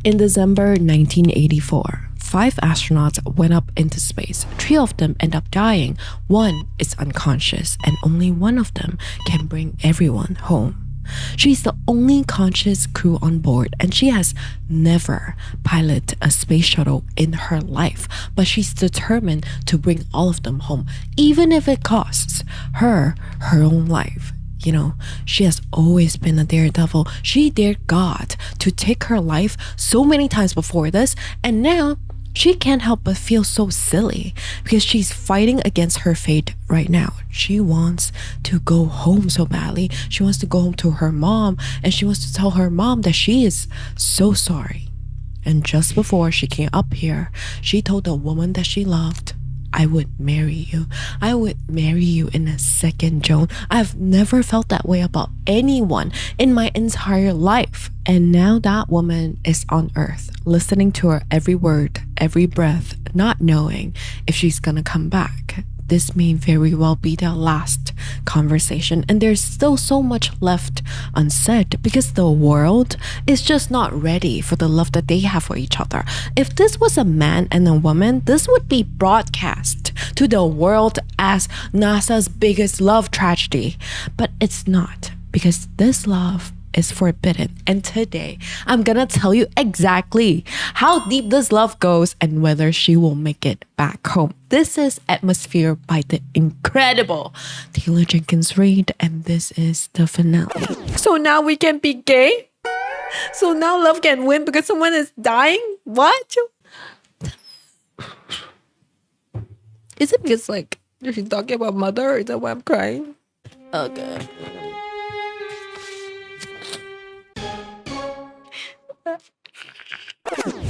In December 1984, 5 astronauts went up into space. 3 of them end up dying. 1 is unconscious, and only 1 of them can bring everyone home. She's the only conscious crew on board, and she has never piloted a space shuttle in her life, but she's determined to bring all of them home, even if it costs her own life. You know, she has always been a daredevil. She dared God to take her life so many times before this, and now she can't help but feel so silly because she's fighting against her fate right now. She wants to go home so badly. She wants to go home to her mom, and she wants to tell her mom that she is so sorry. And just before she came up here, she told the woman that she loved, I would marry you. I would marry you in a second, Joan. I've never felt that way about anyone in my entire life. And now that woman is on Earth, listening to her every word, every breath, not knowing if she's gonna come back. This may very well be their last conversation, and there's still so much left unsaid because the world is just not ready for the love that they have for each other. If this was a man and a woman, this would be broadcast to the world as NASA's biggest love tragedy. But it's not, because this love is forbidden. And today, I'm gonna tell you exactly how deep this love goes and whether she will make it back home. This is Atmosphere by the incredible Taylor Jenkins Reid, and this is the finale. So now we can be gay? So now love can win because someone is dying? What? Is it because like she's talking about mother? Is that why I'm crying? Okay.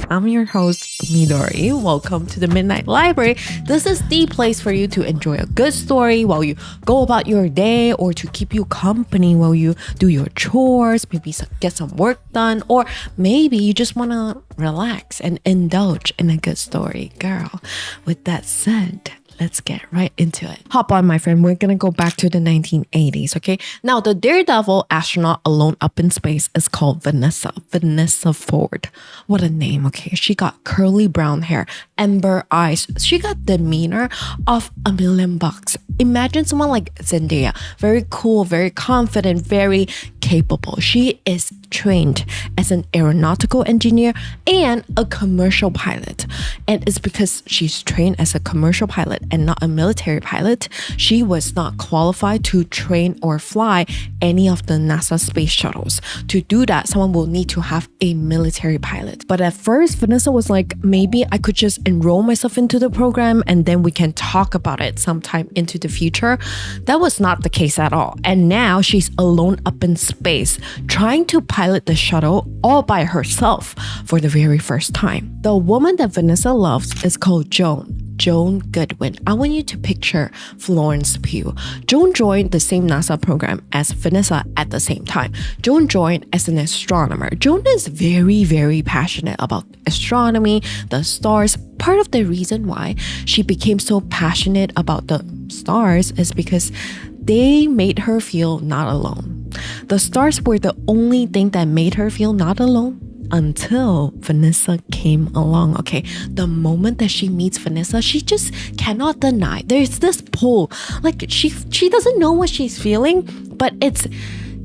I'm your host, Midori. Welcome to the Midnight Library. This is the place for you to enjoy a good story while you go about your day, or to keep you company while you do your chores, maybe get some work done, or maybe you just want to relax and indulge in a good story. Girl, with that said, let's get right into it. Hop on, my friend. We're gonna go back to the 1980s, okay? Now, the daredevil astronaut alone up in space is called Vanessa. Vanessa Ford. What a name, okay? She got curly brown hair, amber eyes. She got demeanor of $1,000,000. Imagine someone like Zendaya. Very cool, very confident, very capable. She is trained as an aeronautical engineer and a commercial pilot. And it's because she's trained as a commercial pilot and not a military pilot, she was not qualified to train or fly any of the NASA space shuttles. To do that, someone will need to have a military pilot. But at first, Vanessa was like, maybe I could just enroll myself into the program and then we can talk about it sometime into the future. That was not the case at all. And now she's alone up in space, trying to pilot the shuttle all by herself for the very first time. The woman that Vanessa loves is called Joan Goodwin. I want you to picture Florence Pugh. Joan joined the same NASA program as Vanessa at the same time. Joan joined as an astronomer. Joan is very, very passionate about astronomy, the stars. Part of the reason why she became so passionate about the stars is because they made her feel not alone. The stars were the only thing that made her feel not alone until Vanessa came along, okay? The moment that she meets Vanessa, she just cannot deny. There's this pull. Like, she doesn't know what she's feeling, but it's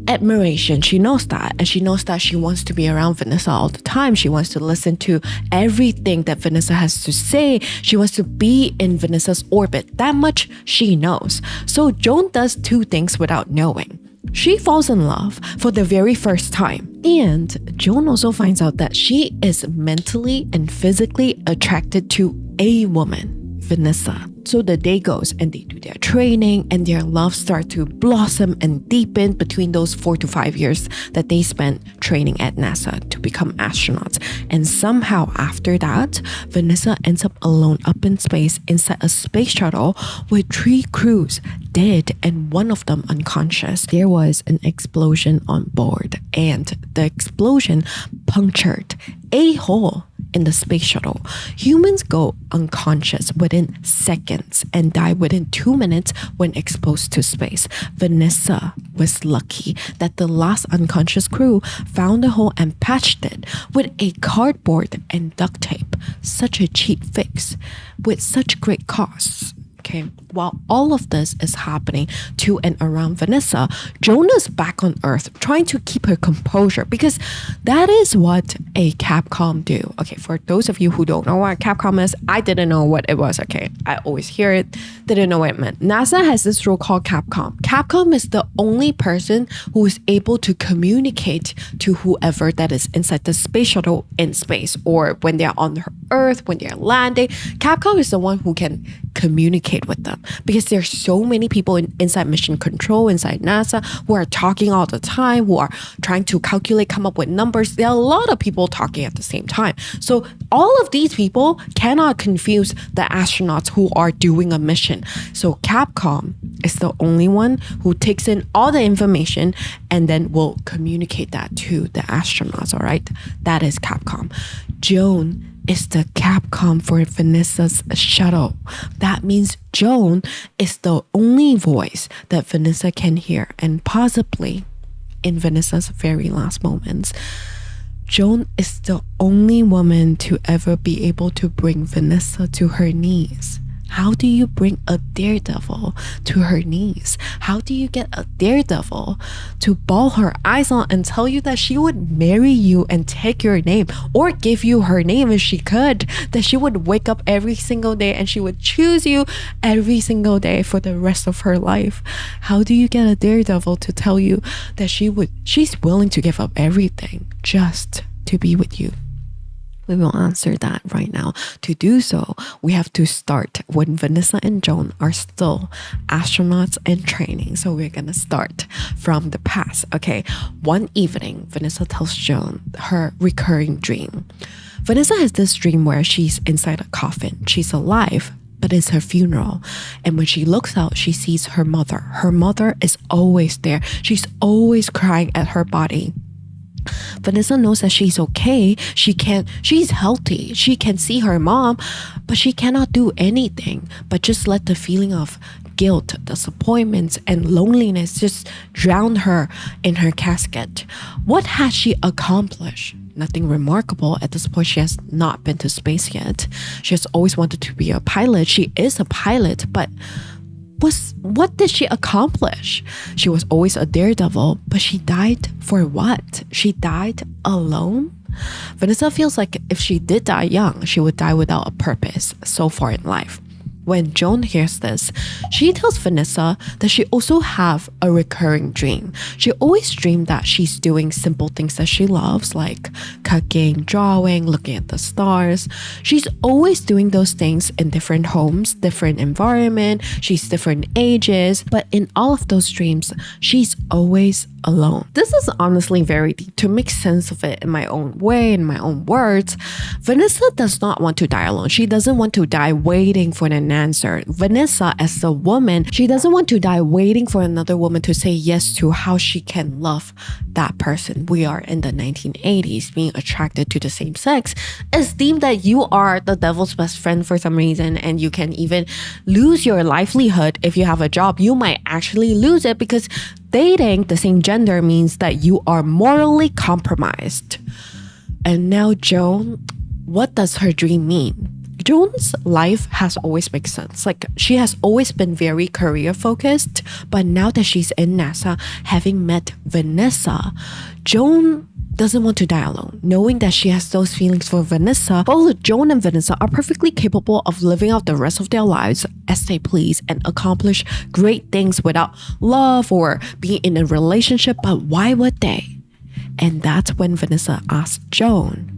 admiration. She knows that. And she knows that she wants to be around Vanessa all the time. She wants to listen to everything that Vanessa has to say. She wants to be in Vanessa's orbit. That much she knows. So Joan does 2 things without knowing. She falls in love for the very first time. And Joan also finds out that she is mentally and physically attracted to a woman, Vanessa. So the day goes and they do their training, and their love starts to blossom and deepen between those 4 to 5 years that they spent training at NASA to become astronauts. And somehow after that, Vanessa ends up alone up in space inside a space shuttle with 3 crews dead and 1 of them unconscious. There was an explosion on board, and the explosion punctured a hole in the space shuttle. Humans go unconscious within seconds and die within 2 minutes when exposed to space. Vanessa was lucky that the last unconscious crew found the hole and patched it with a cardboard and duct tape. Such a cheap fix with such great costs. Okay, while all of this is happening to and around Vanessa, Jonah's back on Earth trying to keep her composure because that is what a Capcom do. Okay, for those of you who don't know what Capcom is, I didn't know what it was. Okay, I always hear it, didn't know what it meant. NASA has this rule called Capcom. Capcom is the only person who is able to communicate to whoever that is inside the space shuttle in space, or when they're on Earth, when they're landing. Capcom is the one who can communicate with them because there's so many people inside mission control, inside NASA, who are talking all the time, who are trying to calculate, come up with numbers. There are a lot of people talking at the same time. So all of these people cannot confuse the astronauts who are doing a mission. So Capcom is the only one who takes in all the information and then will communicate that to the astronauts, all right? That is Capcom. Joan is the Capcom for Vanessa's shuttle. That means Joan is the only voice that Vanessa can hear, and possibly in Vanessa's very last moments. Joan is the only woman to ever be able to bring Vanessa to her knees. How do you bring a daredevil to her knees? How do you get a daredevil to bawl her eyes out and tell you that she would marry you and take your name, or give you her name if she could, that she would wake up every single day and she would choose you every single day for the rest of her life? How do you get a daredevil to tell you that she's willing to give up everything just to be with you? We will answer that right now. To do so, we have to start when Vanessa and Joan are still astronauts in training. So we're going to start from the past. Okay, one evening, Vanessa tells Joan her recurring dream. Vanessa has this dream where she's inside a coffin. She's alive, but it's her funeral. And when she looks out, she sees her mother. Her mother is always there. She's always crying at her body. Vanessa knows that she's okay. She's healthy. She can see her mom, but she cannot do anything but just let the feeling of guilt, disappointments, and loneliness just drown her in her casket. What has she accomplished? Nothing remarkable. At this point, she has not been to space yet. She has always wanted to be a pilot. She is a pilot, but what did she accomplish? She was always a daredevil, but she died for what? She died alone? Vanessa feels like if she did die young, she would die without a purpose so far in life. When Joan hears this, she tells Vanessa that she also have a recurring dream. She always dreamed that she's doing simple things that she loves, like cooking, drawing, looking at the stars. She's always doing those things in different homes, different environment. She's different ages, but in all of those dreams, she's always alone. This is honestly very deep. To make sense of it in my own way, in my own words, Vanessa does not want to die alone. She doesn't want to die waiting for an answer. Vanessa, as a woman, she doesn't want to die waiting for another woman to say yes to how she can love that person. We are in the 1980s. Being attracted to the same sex is deemed that you are the devil's best friend for some reason, and you can even lose your livelihood. If you have a job, you might actually lose it because dating the same gender means that you are morally compromised. And now Joan, what does her dream mean? Joan's life has always made sense. Like, she has always been very career focused, but now that she's in NASA, having met Vanessa, Joan doesn't want to die alone, knowing that she has those feelings for Vanessa. Both Joan and Vanessa are perfectly capable of living out the rest of their lives as they please and accomplish great things without love or being in a relationship, but why would they? And that's when Vanessa asks Joan,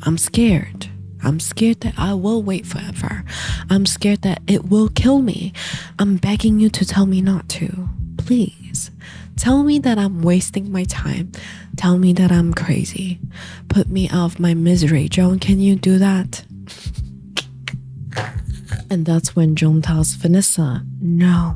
I'm scared. I'm scared that I will wait forever. I'm scared that it will kill me. I'm begging you to tell me not to. Please. Tell me that I'm wasting my time. Tell me that I'm crazy. Put me out of my misery. Joan, can you do that? And that's when Joan tells Vanessa, no,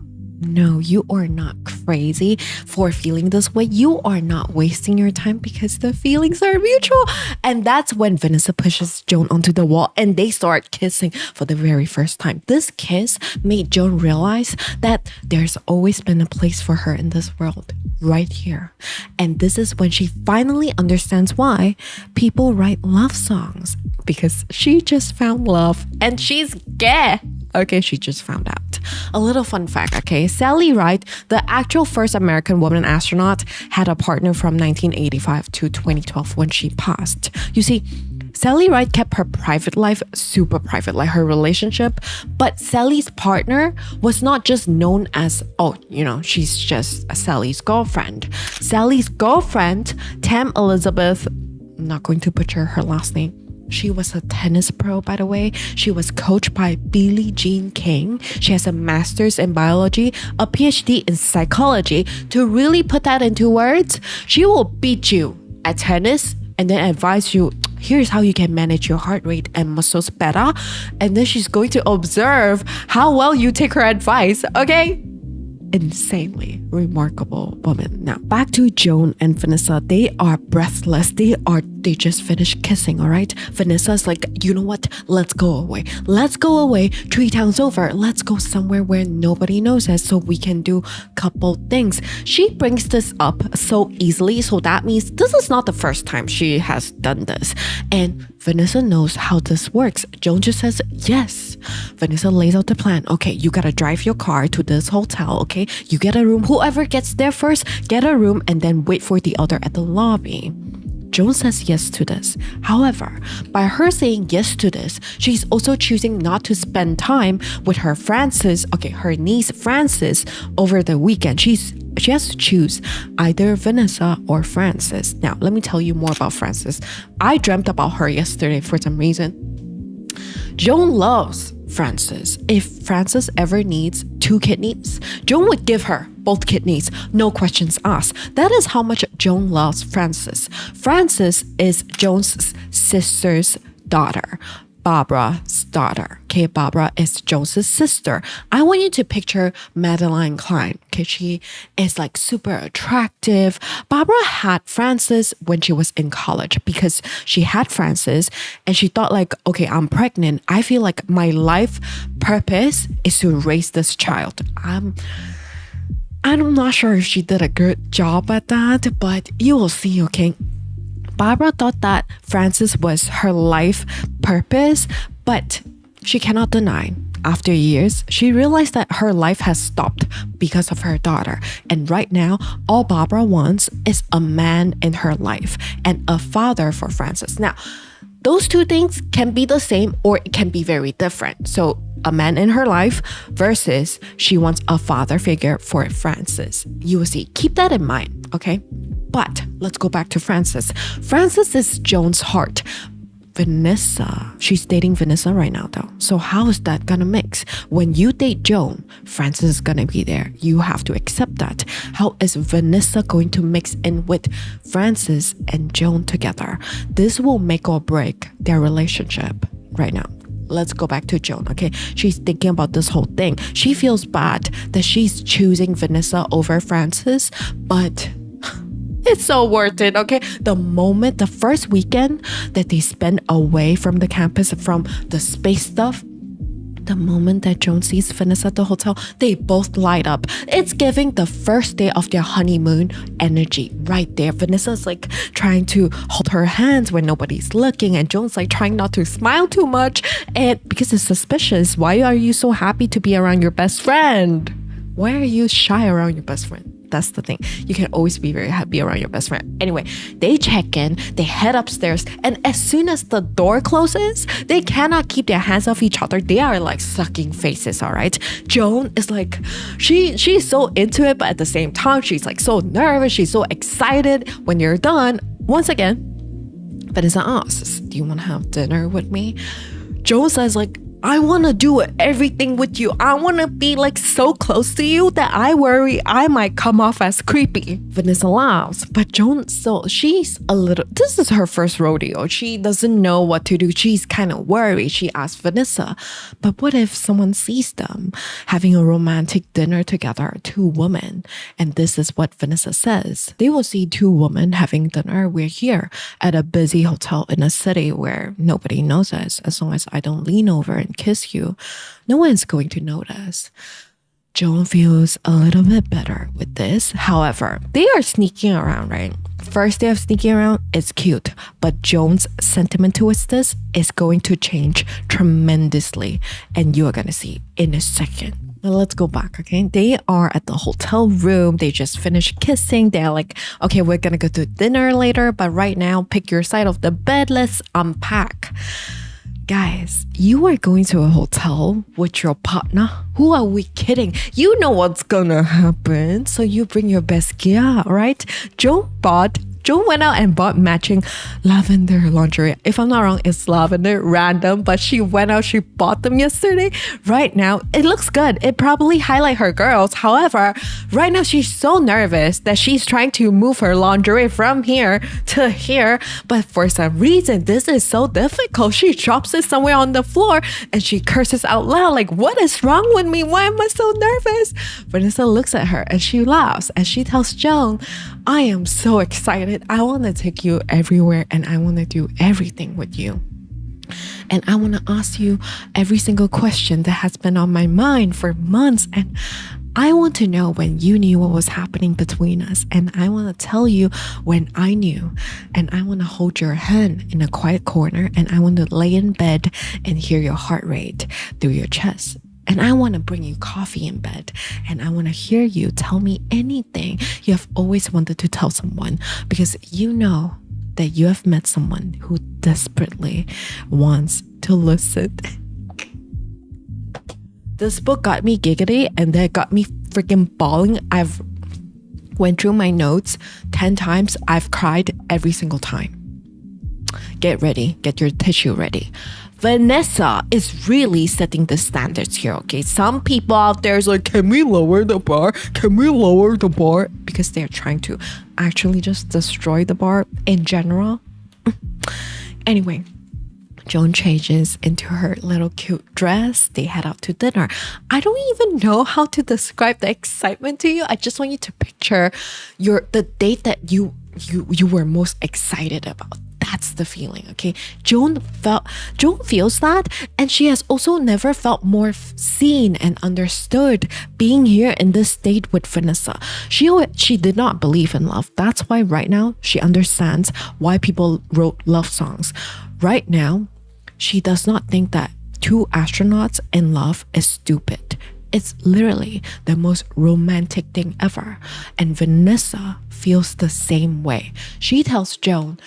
you are not crazy. crazy for feeling this way, you are not wasting your time because the feelings are mutual. And that's when Vanessa pushes Joan onto the wall and they start kissing for the very first time. This kiss made Joan realize that there's always been a place for her in this world, right here. And this is when she finally understands why people write love songs, because she just found love and she's gay. Okay, she just found out. A little fun fact, okay? Sally Ride, the actual first American woman astronaut, had a partner from 1985 to 2012 when she passed. You see, Sally Ride kept her private life super private, like her relationship, but Sally's partner was not just known as, she's just Sally's girlfriend. Sally's girlfriend, Tam Elizabeth, I'm not going to butcher her last name. She was a tennis pro, by the way. She was coached by Billie Jean King. She has a master's in biology, a PhD in psychology. To really put that into words, she will beat you at tennis and then advise you, here's how you can manage your heart rate and muscles better. And then she's going to observe how well you take her advice, okay? Insanely remarkable woman. Now back to Joan and Vanessa. They are breathless. They just finished kissing, all right? Vanessa's like, you know what? Let's go away. Let's go away 3 towns over. Let's go somewhere where nobody knows us so we can do couple things. She brings this up so easily, so that means this is not the first time she has done this. And Vanessa knows how this works. Joan just says yes. Vanessa lays out the plan. Okay, you gotta drive your car to this hotel, okay? You get a room. Whoever gets there first, get a room and then wait for the other at the lobby. Joan says yes to this. However, by her saying yes to this, she's also choosing not to spend time with her niece Frances over the weekend. She has to choose either Vanessa or Frances. Now, let me tell you more about Frances. I dreamt about her yesterday for some reason. Joan loves Frances. If Frances ever needs 2 kidneys, Joan would give her both kidneys, no questions asked. That is how much Joan loves Frances. Frances is Joan's sister's daughter. Barbara's daughter. Okay, Barbara is Joan's sister. I want you to picture Madeline Klein. Okay, she is like super attractive. Barbara had Frances when she was in college because she had Frances and she thought like, okay, I'm pregnant. I feel like my life purpose is to raise this child. I'm not sure if she did a good job at that, but you will see, okay? Barbara thought that Frances was her life purpose, but she cannot deny. After years, she realized that her life has stopped because of her daughter. And right now, all Barbara wants is a man in her life and a father for Frances. Now, those 2 things can be the same or it can be very different. So a man in her life versus she wants a father figure for Frances. You will see. Keep that in mind, okay? But let's go back to Frances. Frances is Joan's heart. Vanessa, she's dating Vanessa right now though. So how is that gonna mix? When you date Joan, Frances is gonna be there. You have to accept that. How is Vanessa going to mix in with Frances and Joan together? This will make or break their relationship right now. Let's go back to Joan, okay? She's thinking about this whole thing. She feels bad that she's choosing Vanessa over Frances, but it's so worth it, okay? The first weekend that they spend away from the campus, from the space stuff, the moment that Joan sees Vanessa at the hotel, they both light up. It's giving the first day of their honeymoon energy right there. Vanessa's like trying to hold her hands when nobody's looking, and Joan's like trying not to smile too much, and because it's suspicious. Why are you so happy to be around your best friend? Why are you shy around your best friend? That's the thing. You can always be very happy around your best friend. Anyway, they check in, they head upstairs, and as soon as the door closes, they cannot keep their hands off each other. They are like sucking faces, all right? Joan is like, she's so into it, but at the same time, she's like so nervous, she's so excited. When you're done, once again, Vanessa asks, do you want to have dinner with me? Joan says like, I want to do everything with you. I want to be like so close to you that I worry I might come off as creepy. Vanessa laughs, but Joan still, she's a little, this is her first rodeo. She doesn't know what to do. She's kind of worried. She asks Vanessa, but what if someone sees them having a romantic dinner together, two women? And this is what Vanessa says. They will see two women having dinner. We're here at a busy hotel in a city where nobody knows us. As long as I don't lean over and kiss you, no one's going to notice. Joan feels a little bit better with this. However, they are sneaking around, right? First day of sneaking around is cute, but Joan's sentiment towards this is going to change tremendously, and you are going to see in a second. Now let's go back, okay? They are at the hotel room. They just finished kissing. They're like, okay, we're going to go to dinner later, but right now, pick your side of the bed. Let's unpack. Guys, you are going to a hotel with your partner. Who are we kidding? You know what's gonna happen. So you bring your best gear, right? Joan went out and bought matching lavender lingerie. If I'm not wrong, it's lavender, random, but she went out, she bought them yesterday. Right now, it looks good. It probably highlight her girls. However, right now she's so nervous that she's trying to move her lingerie from here to here. But for some reason, this is so difficult. She drops it somewhere on the floor and she curses out loud like, what is wrong with me? Why am I so nervous? Vanessa looks at her and she laughs and she tells Joan, I am so excited. I want to take you everywhere and I want to do everything with you. And I want to ask you every single question that has been on my mind for months. And I want to know when you knew what was happening between us. And I want to tell you when I knew. And I want to hold your hand in a quiet corner. And I want to lay in bed and hear your heart rate through your chest. And I want to bring you coffee in bed. And I want to hear you tell me anything you have always wanted to tell someone. Because you know that you have met someone who desperately wants to listen. This book got me giggity and that got me freaking bawling. I've went through my notes 10 times. I've cried every single time. Get ready. Get your tissue ready. Vanessa is really setting the standards here, okay? Some people out there is like, can we lower the bar? Can we lower the bar? Because they're trying to actually just destroy the bar in general. Anyway, Joan changes into her little cute dress. They head out to dinner. I don't even know how to describe the excitement to you. I just want you to picture the date that you were most excited about. That's the feeling, okay? Joan feels that, and she has also never felt more seen and understood being here in this state with Vanessa. She did not believe in love. That's why right now she understands why people wrote love songs. Right now, she does not think that two astronauts in love is stupid. It's literally the most romantic thing ever. And Vanessa feels the same way. She tells Joan,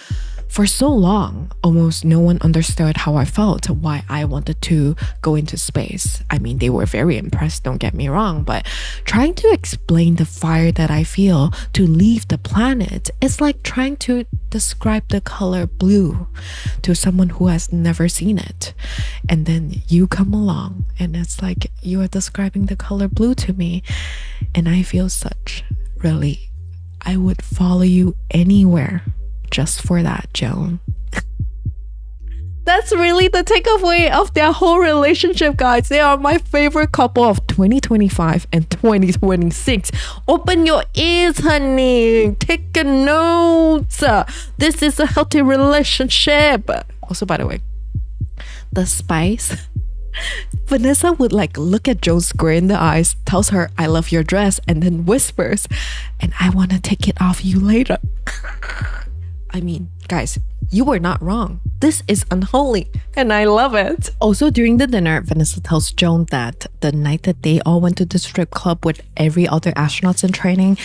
for so long, almost no one understood how I felt, why I wanted to go into space. I mean, they were very impressed, don't get me wrong, but trying to explain the fire that I feel to leave the planet is like trying to describe the color blue to someone who has never seen it. And then you come along and it's like you are describing the color blue to me. And I feel such relief. I would follow you anywhere. Just for that, Joan. That's really the takeaway of their whole relationship, guys. They are my favorite couple of 2025 and 2026. Open your ears, honey. Take a note. This is a healthy relationship. Also, by the way, the spice. Vanessa would like look at Joan square in the eyes, tells her, I love your dress, and then whispers, and I want to take it off you later. I mean, guys, you were not wrong. This is unholy, and I love it. Also, during the dinner, Vanessa tells Joan that the night that they all went to the strip club with every other astronauts in training,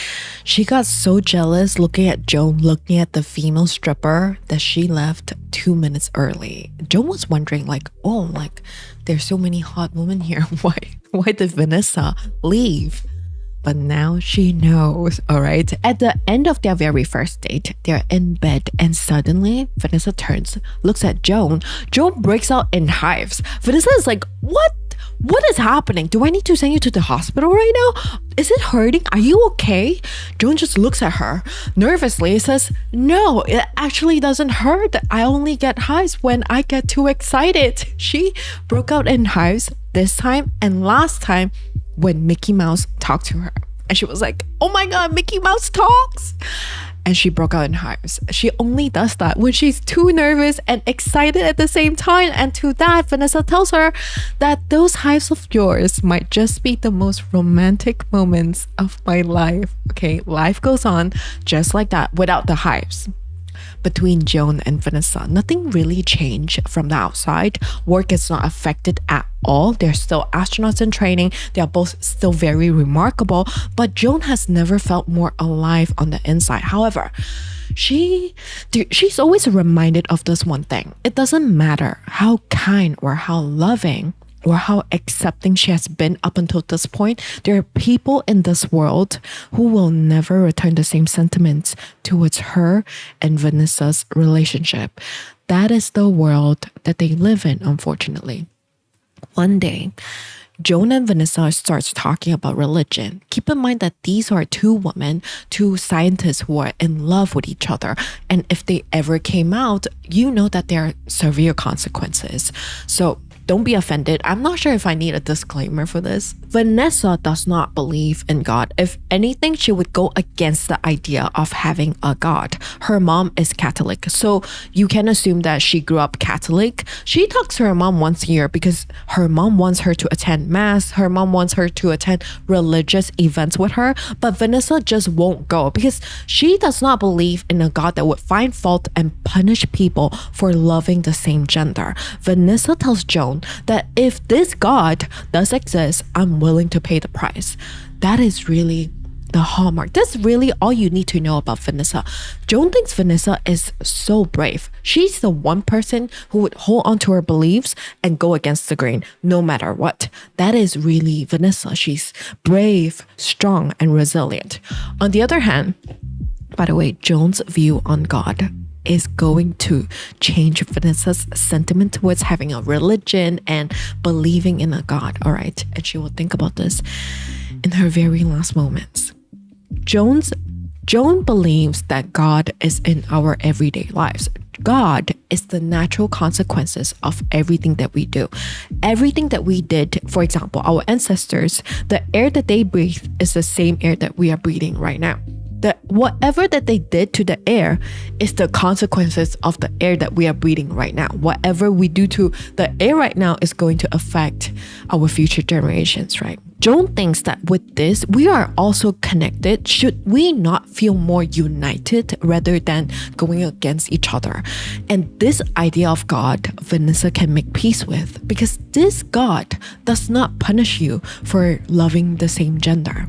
she got so jealous looking at Joan looking at the female stripper that she left 2 minutes early. Joan was wondering like, oh, like there's so many hot women here. Why did Vanessa leave? But now she knows, all right? At the end of their very first date, they're in bed and suddenly Vanessa turns, looks at Joan. Joan breaks out in hives. Vanessa is like, what? What is happening? Do I need to send you to the hospital right now? Is it hurting? Are you okay? Joan just looks at her nervously, says, no, it actually doesn't hurt. I only get hives when I get too excited. She broke out in hives this time and last time when Mickey Mouse talked to her. And she was like, oh my God, Mickey Mouse talks. And she broke out in hives. She only does that when she's too nervous and excited at the same time. And to that, Vanessa tells her that those hives of yours might just be the most romantic moments of my life. Okay, life goes on just like that without the hives. Between Joan and Vanessa, nothing really changed from the outside. Work is not affected at all. They're still astronauts in training. They are both still very remarkable, but Joan has never felt more alive on the inside. However, she's always reminded of this one thing. It doesn't matter how kind or how loving or how accepting she has been up until this point, there are people in this world who will never return the same sentiments towards her and Vanessa's relationship. That is the world that they live in, unfortunately. One day, Joan and Vanessa starts talking about religion. Keep in mind that these are two women, two scientists who are in love with each other. And if they ever came out, you know that there are severe consequences. So don't be offended. I'm not sure if I need a disclaimer for this. Vanessa does not believe in God. If anything, she would go against the idea of having a God. Her mom is Catholic, so you can assume that she grew up Catholic. She talks to her mom once a year because her mom wants her to attend mass. Her mom wants her to attend religious events with her, but Vanessa just won't go because she does not believe in a God that would find fault and punish people for loving the same gender. Vanessa tells Joan that if this God does exist, I'm willing to pay the price. That is really the hallmark. That's really all you need to know about Vanessa. Joan thinks Vanessa is so brave. She's the one person who would hold on to her beliefs and go against the grain no matter what. That is really Vanessa. She's brave, strong, and resilient. On the other hand, by the way, Joan's view on God is going to change Vanessa's sentiment towards having a religion and believing in a God, all right? And she will think about this in her very last moments. Joan believes that God is in our everyday lives. God is the natural consequences of everything that we do. Everything that we did, for example, our ancestors, the air that they breathed is the same air that we are breathing right now. That whatever that they did to the air is the consequences of the air that we are breathing right now. Whatever we do to the air right now is going to affect our future generations, right? Joan thinks that with this, we are also connected. Should we not feel more united rather than going against each other? And this idea of God, Vanessa can make peace with, because this God does not punish you for loving the same gender.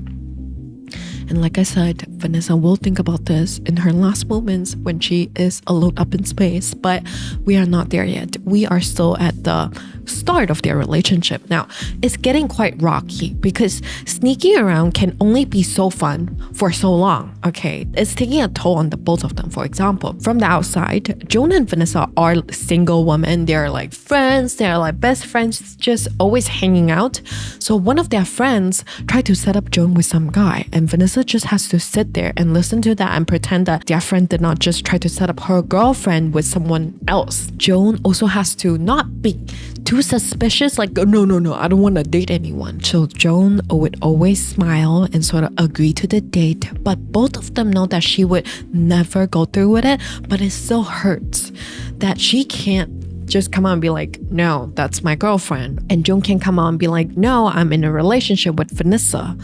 And like I said, Vanessa will think about this in her last moments when she is alone up in space, but we are not there yet. We are still at the start of their relationship. Now, it's getting quite rocky because sneaking around can only be so fun for so long, okay? It's taking a toll on the both of them. For example, from the outside, Joan and Vanessa are single women. They're like friends. They're like best friends, just always hanging out. So one of their friends tried to set up Joan with some guy, and Vanessa just has to sit there and listen to that and pretend that their friend did not just try to set up her girlfriend with someone else. Joan also has to not be too suspicious, like, no, I don't want to date anyone. So Joan would always smile and sort of agree to the date, but both of them know that she would never go through with it, but it still hurts that she can't just come out and be like, no, that's my girlfriend. And Joan can come out and be like, no, I'm in a relationship with Vanessa.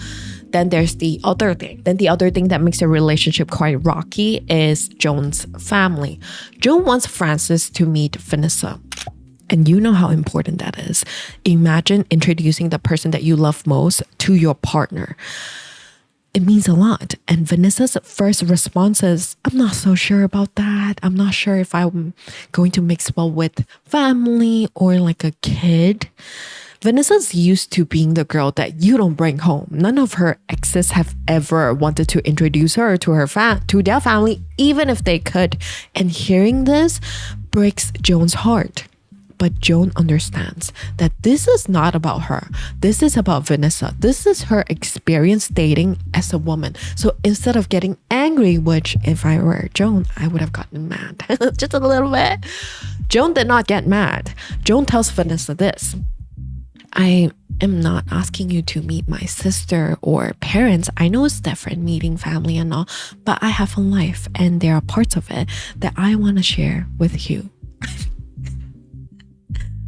Then there's the other thing. Then the other thing that makes a relationship quite rocky is Joan's family. Joan wants Francis to meet Vanessa. And you know how important that is. Imagine introducing the person that you love most to your partner. It means a lot. And Vanessa's first response is, I'm not so sure about that. I'm not sure if I'm going to mix well with family or like a kid. Vanessa's used to being the girl that you don't bring home. None of her exes have ever wanted to introduce her to to their family, even if they could. And hearing this breaks Joan's heart. But Joan understands that this is not about her. This is about Vanessa. This is her experience dating as a woman. So instead of getting angry, which if I were Joan, I would have gotten mad just a little bit. Joan did not get mad. Joan tells Vanessa this: I am not asking you to meet my sister or parents. I know it's different meeting family and all, but I have a life and there are parts of it that I want to share with you.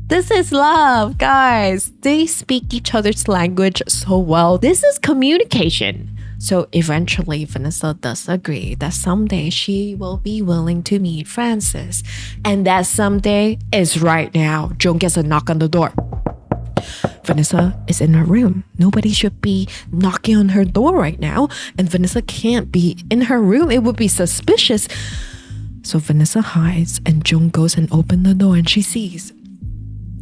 This is love, guys. They speak each other's language so well. This is communication. So eventually, Vanessa does agree that someday she will be willing to meet Francis. And that someday is right now. Joan gets a knock on the door. Vanessa is in her room. Nobody should be knocking on her door right now. And Vanessa can't be in her room. It would be suspicious. So Vanessa hides and Joan goes and opens the door and she sees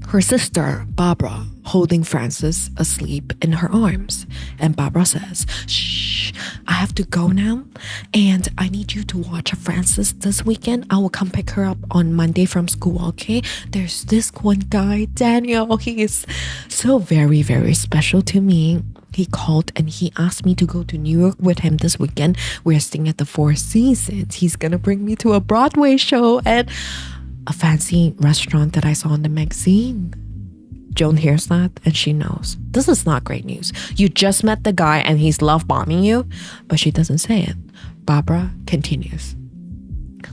her sister, Barbara, holding Francis asleep in her arms. And Barbara says, shh, I have to go now. And I need you to watch Francis this weekend. I will come pick her up on Monday from school, okay? There's this one guy, Daniel. He is so very, very special to me. He called and he asked me to go to New York with him this weekend. We're staying at the Four Seasons. He's gonna bring me to a Broadway show and a fancy restaurant that I saw in the magazine. Joan hears that and she knows this is not great news. You just met the guy and he's love bombing you, but she doesn't say it. Barbara continues.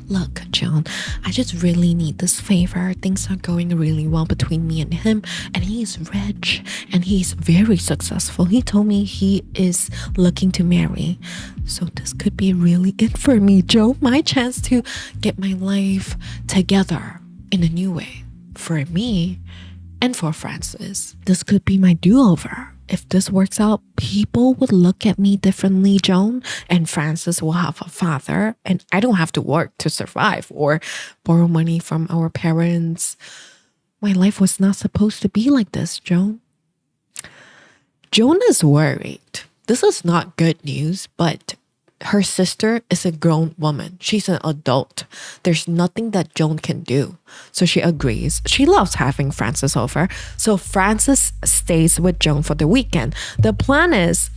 Look, Joan, I just really need this favor. Things are going really well between me and him, and he's rich and he's very successful. He told me he is looking to marry. So this could be really it for me, Joan. My chance to get my life together in a new way for me and for Francis. This could be my do-over. If this works out, people would look at me differently, Joan, and Francis will have a father, and I don't have to work to survive or borrow money from our parents. My life was not supposed to be like this, Joan. Joan is worried. This is not good news, but her sister is a grown woman. She's an adult. There's nothing that Joan can do. So she agrees. She loves having Francis over. So Francis stays with Joan for the weekend. The plan is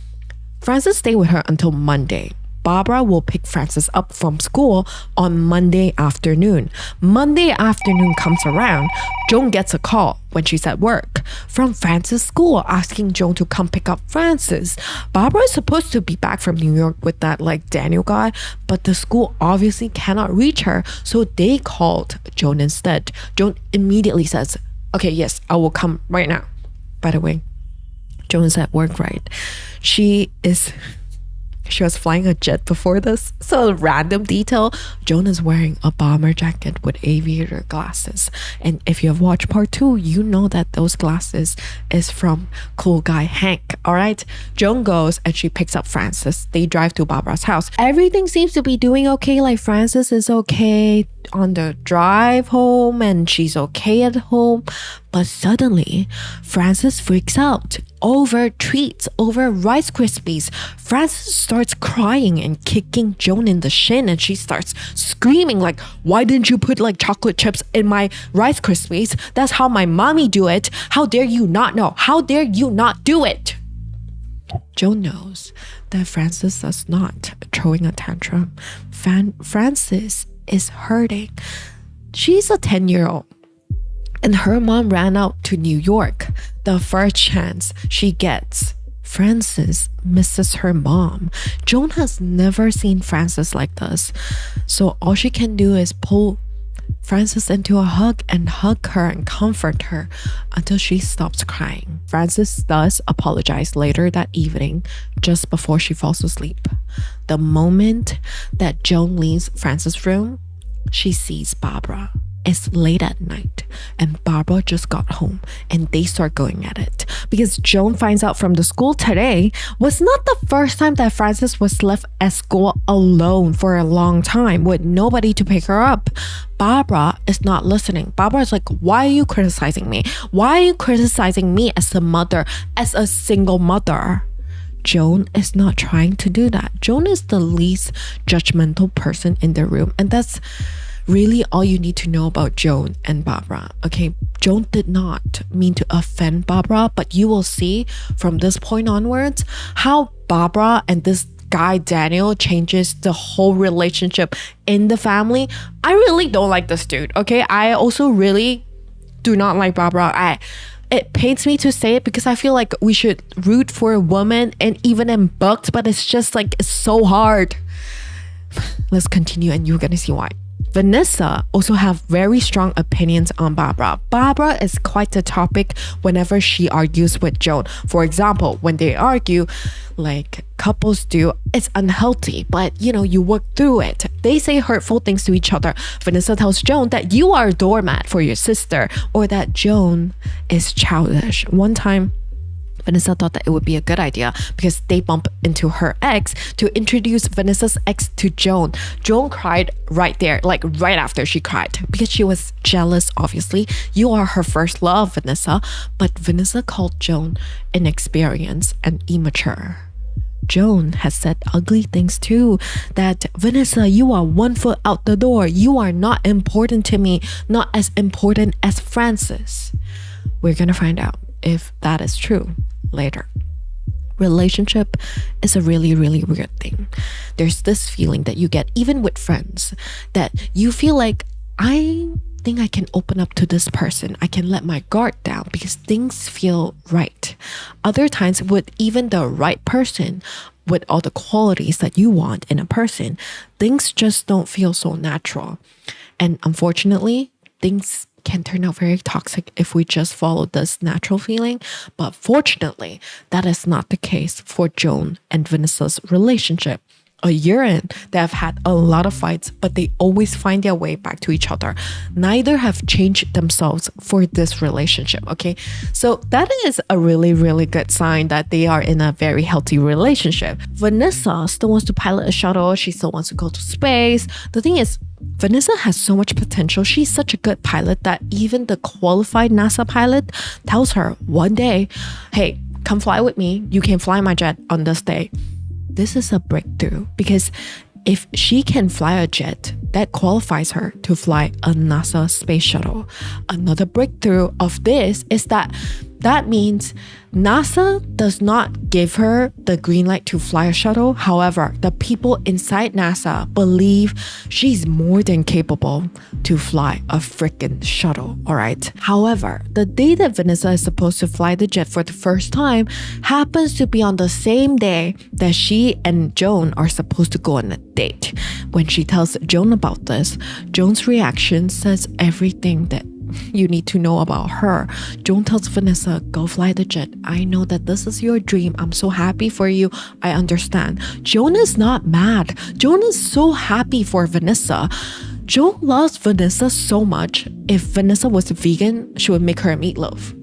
Francis stay with her until Monday. Barbara will pick Francis up from school on Monday afternoon. Monday afternoon comes around. Joan gets a call when she's at work from Francis' school asking Joan to come pick up Francis. Barbara is supposed to be back from New York with that Daniel guy, but the school obviously cannot reach her, so they called Joan instead. Joan immediately says, okay, yes, I will come right now. By the way, Joan is at work, right? She was flying a jet before this. So a random detail, Joan is wearing a bomber jacket with aviator glasses. And if you have watched part 2, you know that those glasses is from cool guy Hank, all right? Joan goes and she picks up Francis. They drive to Barbara's house. Everything seems to be doing okay. Francis is okay on the drive home and she's okay at home. But suddenly, Francis freaks out over treats, over Rice Krispies. Francis starts crying and kicking Joan in the shin and she starts screaming why didn't you put chocolate chips in my Rice Krispies? That's how my mommy do it. How dare you not know? How dare you not do it? Joan knows that Francis is not throwing a tantrum. Francis is hurting. She's a 10-year-old. And her mom ran out to New York. The first chance she gets, Francis misses her mom. Joan has never seen Francis like this. So all she can do is pull Francis into a hug and hug her and comfort her until she stops crying. Francis does apologize later that evening, just before she falls asleep. The moment that Joan leaves Francis' room, she sees Barbara. It's late at night and Barbara just got home and they start going at it because Joan finds out from the school today was not the first time that Frances was left at school alone for a long time with nobody to pick her up. Barbara is not listening. Barbara is like, why are you criticizing me? Why are you criticizing me as a mother, as a single mother? Joan is not trying to do that. Joan is the least judgmental person in the room, and that's really all you need to know about Joan and Barbara. Okay, Joan did not mean to offend Barbara, but you will see from this point onwards how Barbara and this guy Daniel changes the whole relationship in the family. I really don't like this dude. Okay, I also really do not like Barbara. It pains me to say it because I feel like we should root for a woman and even in books, but it's just like it's so hard. Let's continue and you're gonna see why. Vanessa also have very strong opinions on Barbara. Barbara is quite the topic whenever she argues with Joan. For example, when they argue, like couples do, it's unhealthy, but you work through it. They say hurtful things to each other. Vanessa tells Joan that you are a doormat for your sister or that Joan is childish. One time, Vanessa thought that it would be a good idea because they bump into her ex to introduce Vanessa's ex to Joan. Joan cried right there, like right after she cried because she was jealous, obviously. You are her first love, Vanessa. But Vanessa called Joan inexperienced and immature. Joan has said ugly things too, that Vanessa, you are 1 foot out the door. You are not important to me, not as important as Frances. We're gonna find out if that is true later. Relationship is a really, really weird thing. There's this feeling that you get even with friends that you feel like, I think I can open up to this person. I can let my guard down because things feel right. Other times with even the right person, with all the qualities that you want in a person, things just don't feel so natural. And unfortunately, things can turn out very toxic if we just follow this natural feeling. But fortunately, that is not the case for Joan and Vanessa's relationship. A year in, they have had a lot of fights, but they always find their way back to each other. Neither have changed themselves for this relationship, okay? So that is a really, really good sign that they are in a very healthy relationship. Vanessa still wants to pilot a shuttle. She still wants to go to space. The thing is, Vanessa has so much potential. She's such a good pilot that even the qualified NASA pilot tells her one day, hey, come fly with me. You can fly my jet on this day. This is a breakthrough because if she can fly a jet, that qualifies her to fly a NASA space shuttle. Another breakthrough of this is that means NASA does not give her the green light to fly a shuttle. However, the people inside NASA believe she's more than capable to fly a freaking shuttle, all right? However, the day that Vanessa is supposed to fly the jet for the first time happens to be on the same day that she and Joan are supposed to go on a date. When she tells Joan about this, Joan's reaction says everything that you need to know about her. Joan tells Vanessa, go fly the jet. I know that this is your dream. I'm so happy for you. I understand. Joan is not mad. Joan is so happy for Vanessa. Joan loves Vanessa so much. If Vanessa was vegan, she would make her a meatloaf.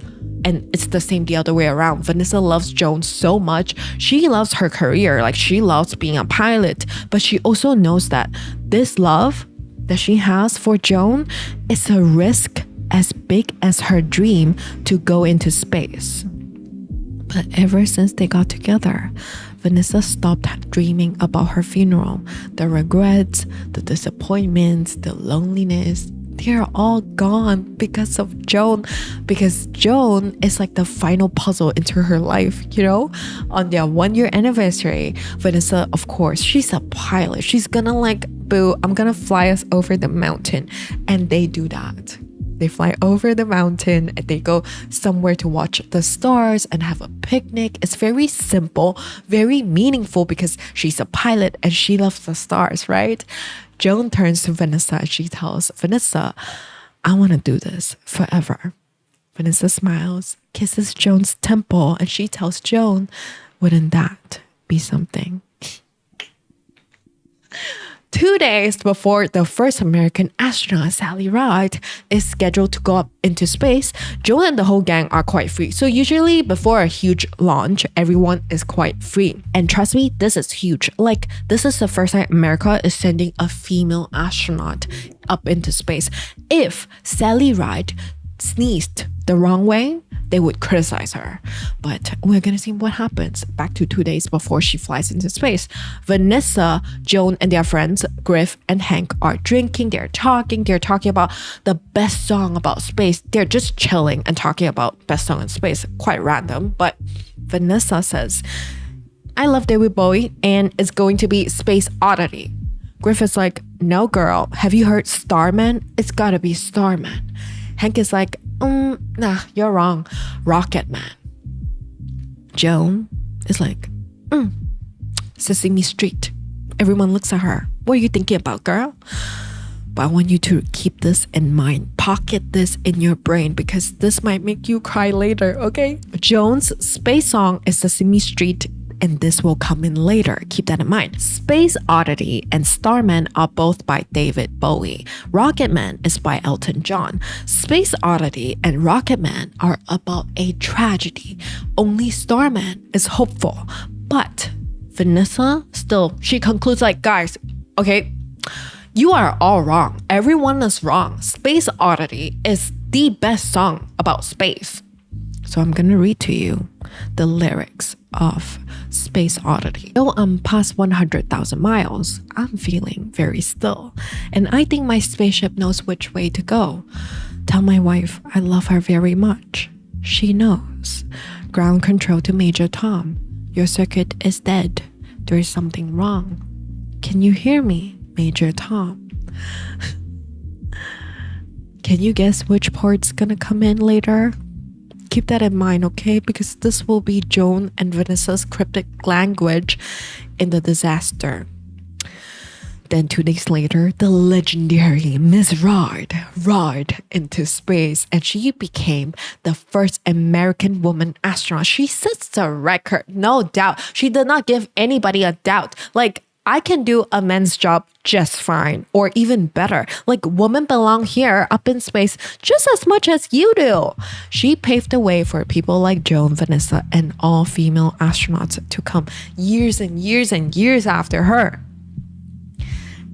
And it's the same the other way around. Vanessa loves Joan so much. She loves her career. Like she loves being a pilot. But she also knows that this love that she has for Joan is a risk as big as her dream to go into space. But ever since they got together, Vanessa stopped dreaming about her funeral. The regrets, the disappointments, the loneliness, they're all gone because of Joan. Because Joan is like the final puzzle into her life, On their 1-year anniversary, Vanessa, of course, she's a pilot. She's gonna boo, I'm gonna fly us over the mountain. And they do that. They fly over the mountain and they go somewhere to watch the stars and have a picnic. It's very simple, very meaningful because she's a pilot and she loves the stars, right? Joan turns to Vanessa and she tells Vanessa, I want to do this forever. Vanessa smiles, kisses Joan's temple, and she tells Joan, wouldn't that be something? 2 days before the first American astronaut, Sally Ride, is scheduled to go up into space, Joan and the whole gang are quite free. So usually before a huge launch, everyone is quite free. And trust me, this is huge. Like, this is the first time America is sending a female astronaut up into space. If Sally Ride sneezed the wrong way, they would criticize her. But we're gonna see what happens. Back to 2 days before she flies into space. Vanessa, Joan, and their friends, Griff and Hank, are drinking, they're talking about the best song about space. They're just chilling and talking about best song in space. Quite random, but Vanessa says, I love David Bowie and it's going to be Space Oddity. Griff is like, no girl, have you heard Starman? It's gotta be Starman. Hank is like, nah, you're wrong. Rocket Man. Joan is like, Sesame Street. Everyone looks at her. What are you thinking about, girl? But I want you to keep this in mind. Pocket this in your brain because this might make you cry later, okay? Joan's space song is Sesame Street, and this will come in later. Keep that in mind. Space Oddity and Starman are both by David Bowie. Rocket Man is by Elton John. Space Oddity and Rocket Man are about a tragedy. Only Starman is hopeful. But Vanessa, still, she concludes like, guys, okay, you are all wrong. Everyone is wrong. Space Oddity is the best song about space. So I'm gonna read to you the lyrics of Space Oddity. Though I'm past 100,000 miles, I'm feeling very still. And I think my spaceship knows which way to go. Tell my wife I love her very much. She knows. Ground control to Major Tom. Your circuit is dead. There is something wrong. Can you hear me, Major Tom? Can you guess which part's gonna come in later? Keep that in mind, okay? Because this will be Joan and Vanessa's cryptic language in the disaster. Then 2 days later, the legendary Miss Ride into space, and she became the first American woman astronaut. She sets the record, no doubt. She did not give anybody a doubt. Like, I can do a man's job just fine, or even better. Like, women belong here up in space just as much as you do. She paved the way for people like Joan, Vanessa, and all female astronauts to come years and years and years after her.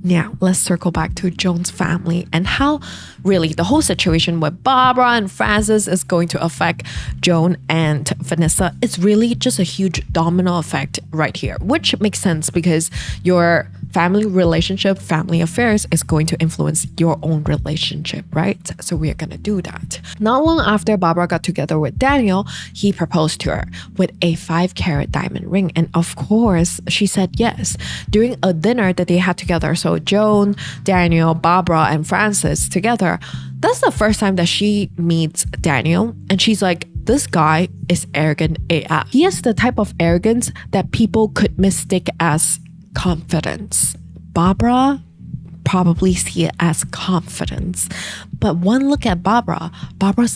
Now, let's circle back to Joan's family and how really the whole situation with Barbara and Francis is going to affect Joan and Vanessa. It's really just a huge domino effect right here, which makes sense because your family relationship, family affairs is going to influence your own relationship, right? So we are going to do that. Not long after Barbara got together with Daniel, he proposed to her with a 5-carat diamond ring. And of course, she said yes. During a dinner that they had together, so Joan, Daniel, Barbara, and Francis together, that's the first time that she meets Daniel. And she's like, this guy is arrogant AF. He has the type of arrogance that people could mistake as confidence. Barbara probably see it as confidence. But one look at Barbara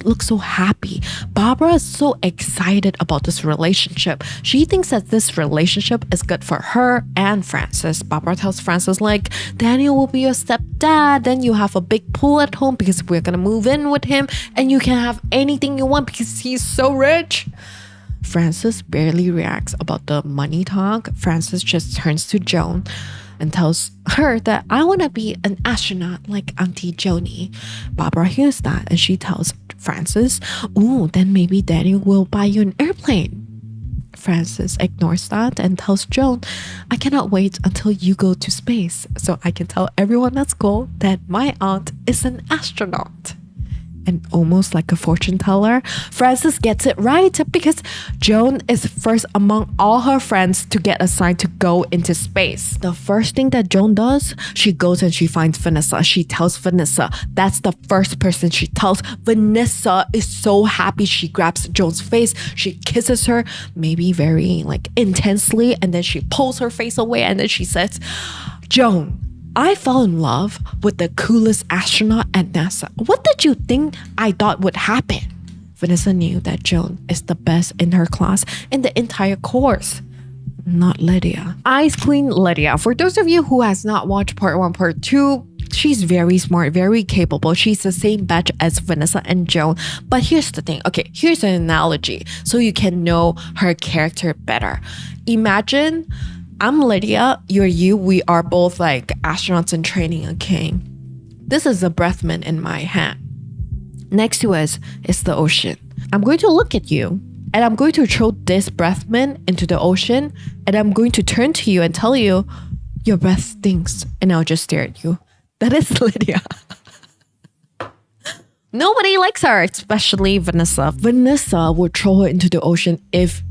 looks so happy. Barbara is so excited about this relationship. She thinks that this relationship is good for her and Francis. Barbara tells Francis like, Daniel will be your stepdad, then you have a big pool at home because we're gonna move in with him and you can have anything you want because he's so rich. Francis barely reacts about the money talk. Francis just turns to Joan and tells her that I want to be an astronaut like Auntie Joni. Barbara hears that and she tells Francis, ooh, then maybe Daniel will buy you an airplane. Francis ignores that and tells Joan, I cannot wait until you go to space so I can tell everyone at school that my aunt is an astronaut. And almost like a fortune teller, Francis gets it right because Joan is first among all her friends to get assigned to go into space. The first thing that Joan does, she goes and she finds Vanessa. She tells Vanessa. That's the first person she tells. Vanessa is so happy. She grabs Joan's face. She kisses her, maybe very like intensely, and then she pulls her face away and then she says, Joan, I fell in love with the coolest astronaut at NASA. What did you think I thought would happen? Vanessa knew that Joan is the best in her class in the entire course. not Lydia. Ice Queen Lydia. For those of you who has not watched part 1, part 2, she's very smart, very capable. She's the same batch as Vanessa and Joan. But here's the thing. Okay, here's an analogy so you can know her character better. Imagine I'm Lydia, you're you. We are both like astronauts in training, okay? This is a breath mint in my hand. Next to us is the ocean. I'm going to look at you and I'm going to throw this breath mint into the ocean and I'm going to turn to you and tell you, your breath stinks, and I'll just stare at you. That is Lydia. Nobody likes her, especially Vanessa. Vanessa would throw her into the ocean if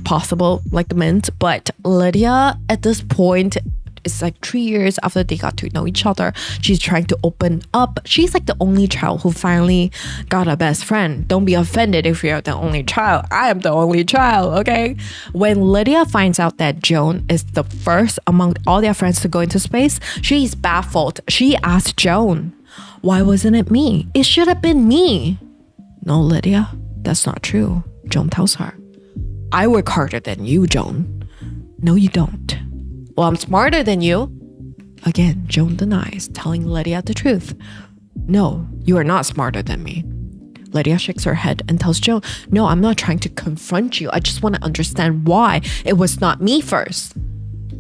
possible, like the mint. But Lydia, at this point, it's like 3 years after they got to know each other. She's trying to open up. She's like the only child who finally got a best friend. Don't be offended if you're the only child. I am the only child, okay? When Lydia finds out that Joan is the first among all their friends to go into space, she's baffled. She asked Joan, why wasn't it me? It should have been me. No, Lydia, that's not true. Joan tells her. I work harder than you, Joan. No, you don't. Well, I'm smarter than you. Again, Joan denies, telling Lydia the truth. No, you are not smarter than me. Lydia shakes her head and tells Joan, no, I'm not trying to confront you. I just want to understand why it was not me first.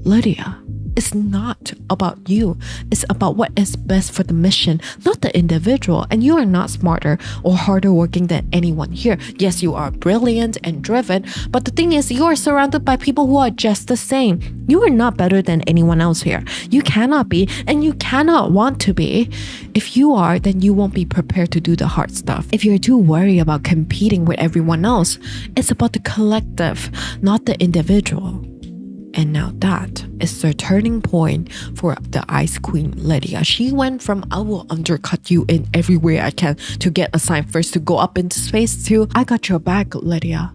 Lydia, it's not about you. It's about what is best for the mission, not the individual. And you are not smarter or harder working than anyone here. Yes, you are brilliant and driven, but the thing is, you are surrounded by people who are just the same. You are not better than anyone else here. You cannot be, and you cannot want to be. If you are, then you won't be prepared to do the hard stuff. If you're too worried about competing with everyone else, it's about the collective, not the individual. And now that is the turning point for the Ice Queen Lydia. She went from I will undercut you in every way I can to get assigned first to go up into space to I got your back, Lydia,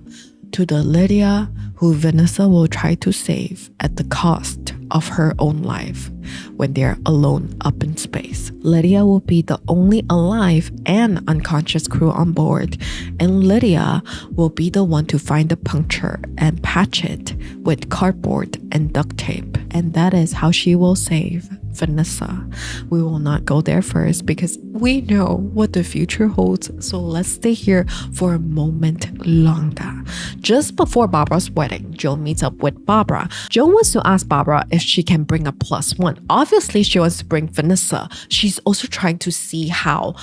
to the Lydia who Vanessa will try to save at the cost of her own life when they're alone up in space. Lydia will be the only alive and unconscious crew on board, and Lydia will be the one to find the puncture and patch it with cardboard and duct tape. And that is how she will save Vanessa. We will not go there first because we know what the future holds, so let's stay here for a moment longer. Just before Barbara's wedding, Joan meets up with Barbara. Joan wants to ask Barbara if she can bring a +1. Obviously, she wants to bring Vanessa. She's also trying to see how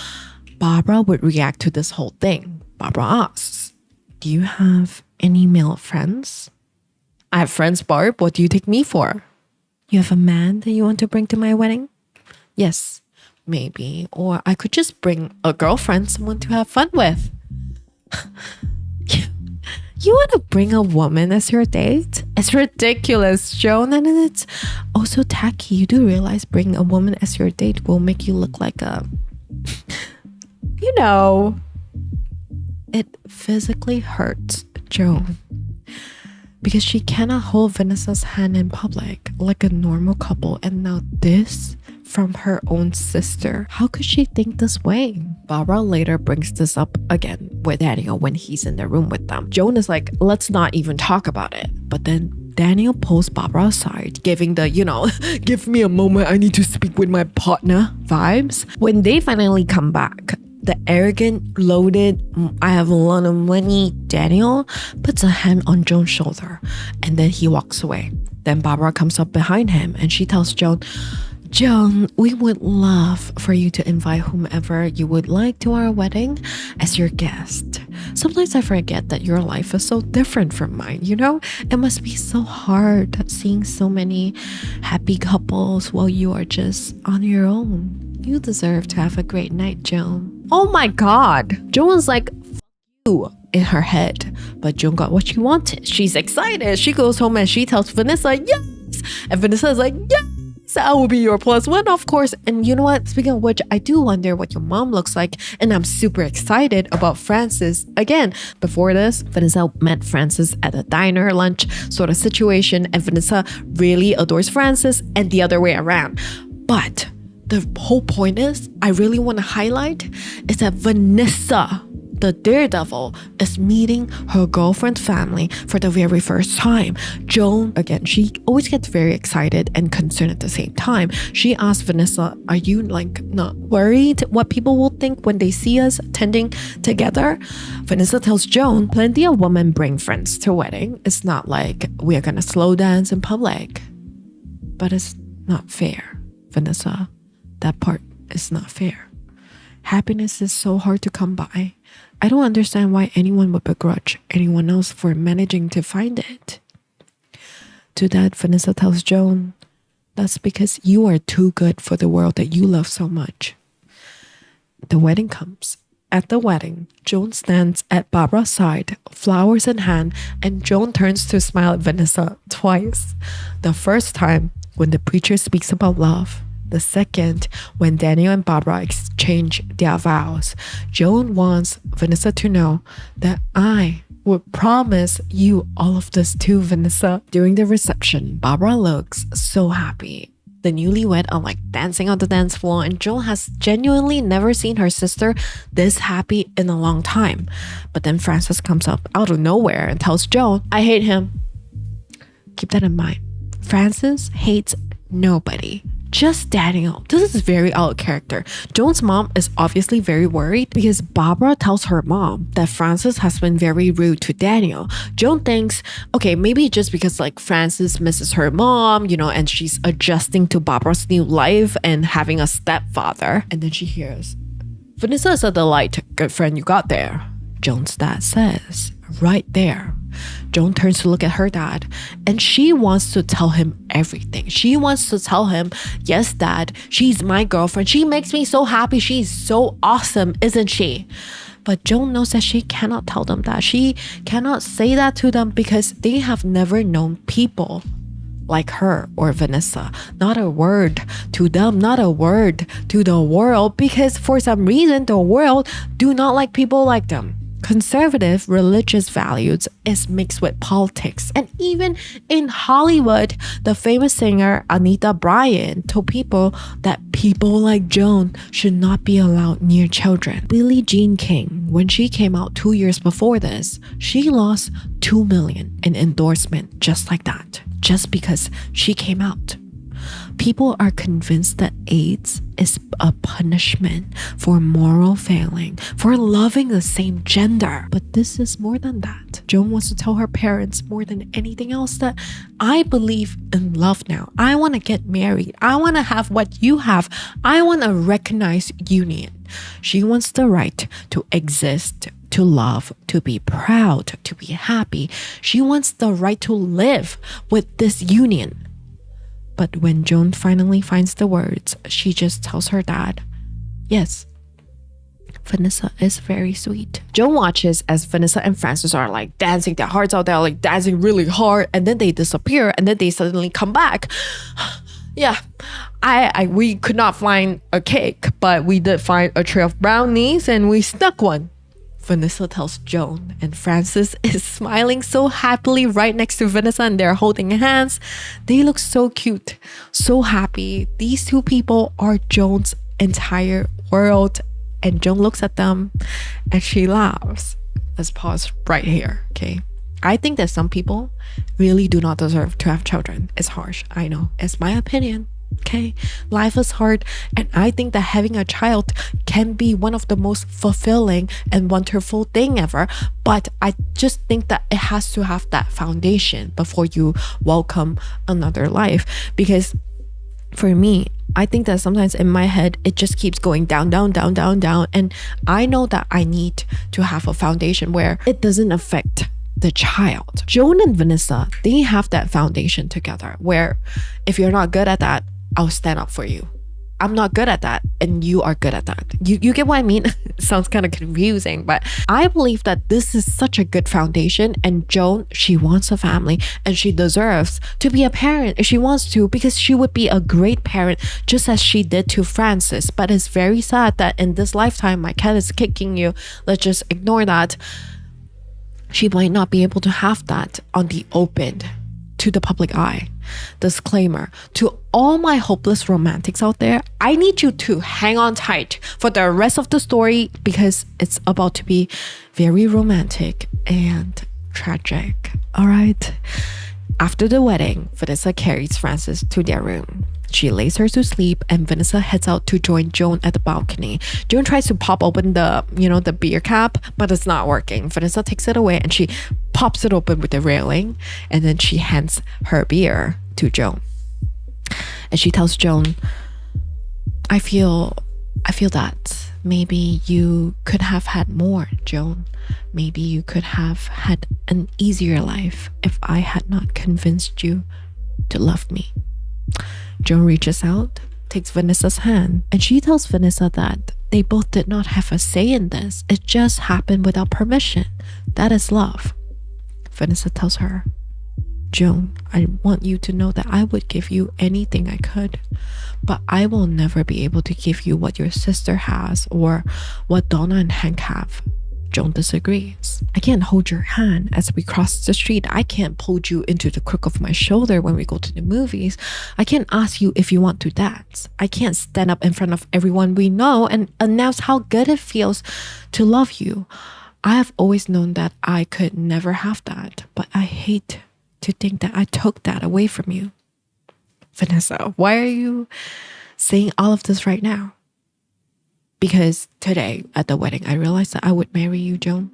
Barbara would react to this whole thing. Barbara asks, do you have any male friends? I have friends, Barb. What do you take me for? You have a man that you want to bring to my wedding? Yes, maybe. Or I could just bring a girlfriend, someone to have fun with. You want to bring a woman as your date? It's ridiculous, Joan, and it's also tacky. You do realize bringing a woman as your date will make you look like a... you know. It physically hurts Joan because she cannot hold Vanessa's hand in public like a normal couple, and now this from her own sister. How could she think this way? Barbara later brings this up again with Daniel when he's in the room with them. Joan is like, let's not even talk about it. But then Daniel pulls Barbara aside, giving the, give me a moment, I need to speak with my partner vibes. When they finally come back, the arrogant, loaded, I have a lot of money Daniel puts a hand on Joan's shoulder and then he walks away. Then Barbara comes up behind him and she tells Joan, we would love for you to invite whomever you would like to our wedding as your guest. Sometimes I forget that your life is so different from mine, It must be so hard seeing so many happy couples while you are just on your own. You deserve to have a great night, Joan. Oh my God. Joan was like, F you in her head. But Joan got what she wanted. She's excited. She goes home and she tells Vanessa, yes. And Vanessa is like, yes. I will be your +1, of course. And you know what? Speaking of which, I do wonder what your mom looks like. And I'm super excited about Frances. Again, before this, Vanessa met Frances at a diner lunch sort of situation. And Vanessa really adores Frances and the other way around. But the whole point is, I really want to highlight is that Vanessa the daredevil is meeting her girlfriend's family for the very first time. Joan, again, she always gets very excited and concerned at the same time. She asks Vanessa, are you like not worried what people will think when they see us attending together? Vanessa tells Joan, plenty of women bring friends to wedding. It's not like we're gonna slow dance in public. But it's not fair, Vanessa. That part is not fair. Happiness is so hard to come by. I don't understand why anyone would begrudge anyone else for managing to find it. To that, Vanessa tells Joan, that's because you are too good for the world that you love so much. The wedding comes. At the wedding, Joan stands at Barbara's side, flowers in hand, and Joan turns to smile at Vanessa twice. The first time, when the preacher speaks about love. The second, when Daniel and Barbara exchange their vows. Joan wants Vanessa to know that I would promise you all of this too, Vanessa. During the reception, Barbara looks so happy. The newlywed are like dancing on the dance floor, and Joan has genuinely never seen her sister this happy in a long time. But then Francis comes up out of nowhere and tells Joan, I hate him. Keep that in mind. Francis hates nobody. Just Daniel. This is very out of character. Joan's mom is obviously very worried because Barbara tells her mom that Francis has been very rude to Daniel. Joan thinks, okay, maybe just because like Francis misses her mom, and she's adjusting to Barbara's new life and having a stepfather. And then she hears, Vanessa is a delight. Good friend you got there. Joan's dad says, right there. Joan turns to look at her dad and she wants to tell him everything. She wants to tell him, yes, dad, she's my girlfriend. She makes me so happy. She's so awesome, isn't she? But Joan knows that she cannot tell them that. She cannot say that to them because they have never known people like her or Vanessa. Not a word to them, not a word to the world, because for some reason the world do not like people like them. Conservative religious values is mixed with politics. And even in Hollywood, the famous singer Anita Bryant told people that people like Joan should not be allowed near children. Billie Jean King, when she came out 2 years before this, she lost $2 million in endorsement just like that, just because she came out. People are convinced that AIDS is a punishment for moral failing, for loving the same gender. But this is more than that. Joan wants to tell her parents more than anything else that I believe in love now. I want to get married. I want to have what you have. I want a recognized union. She wants the right to exist, to love, to be proud, to be happy. She wants the right to live with this union. But when Joan finally finds the words, she just tells her dad, yes, Vanessa is very sweet. Joan watches as Vanessa and Francis are like dancing their hearts out. They're like dancing really hard and then they disappear and then they suddenly come back. Yeah, we could not find a cake, but we did find a tray of brownies and we snuck one. Vanessa tells Joan, and Francis is smiling so happily right next to Vanessa and they're holding hands. They look so cute, so happy. These two people are Joan's entire world. And Joan looks at them and she laughs. Let's pause right here, okay? I think that some people really do not deserve to have children. It's harsh, I know. It's my opinion. Okay, life is hard, and I think that having a child can be one of the most fulfilling and wonderful thing ever. But I just think that it has to have that foundation before you welcome another life. Because for me, I think that sometimes in my head, it just keeps going down, down, down, down, down. And I know that I need to have a foundation where it doesn't affect the child. Joan and Vanessa, they have that foundation together where if you're not good at that, I'll stand up for you. I'm not good at that and you are good at that. You get what I mean? It sounds kind of confusing, but I believe that this is such a good foundation. And Joan, she wants a family and she deserves to be a parent if she wants to, because she would be a great parent just as she did to Francis. But it's very sad that in this lifetime, my cat is kicking you. Let's just ignore that. She might not be able to have that on the open to the public eye. Disclaimer, to all my hopeless romantics out there, I need you to hang on tight for the rest of the story because it's about to be very romantic and tragic. All right. After the wedding, Vanessa carries Frances to their room. She lays her to sleep and Vanessa heads out to join Joan at the balcony. Joan tries to pop open the beer cap, but it's not working. Vanessa takes it away and she pops it open with the railing and then she hands her beer to Joan. And she tells Joan, I feel that maybe you could have had more, Joan. Maybe you could have had an easier life if I had not convinced you to love me. Joan reaches out, takes Vanessa's hand, and she tells Vanessa that they both did not have a say in this. It just happened without permission. That is love. Vanessa tells her, Joan, I want you to know that I would give you anything I could, but I will never be able to give you what your sister has or what Donna and Hank have. Joan disagrees. I can't hold your hand as we cross the street. I can't pull you into the crook of my shoulder when we go to the movies. I can't ask you if you want to dance. I can't stand up in front of everyone we know and announce how good it feels to love you. I have always known that I could never have that, but I hate to think that I took that away from you. Vanessa, why are you saying all of this right now? Because today at the wedding, I realized that I would marry you, Joan.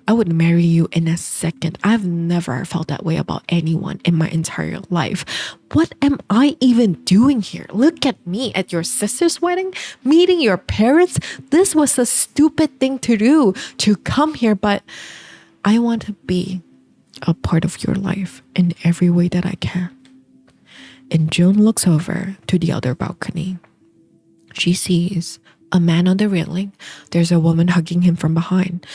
I would marry you in a second. I've never felt that way about anyone in my entire life. What am I even doing here? Look at me at your sister's wedding, meeting your parents. This was a stupid thing to do, to come here, but I want to be a part of your life in every way that I can. And Joan looks over to the other balcony. She sees a man on the railing. There's a woman hugging him from behind.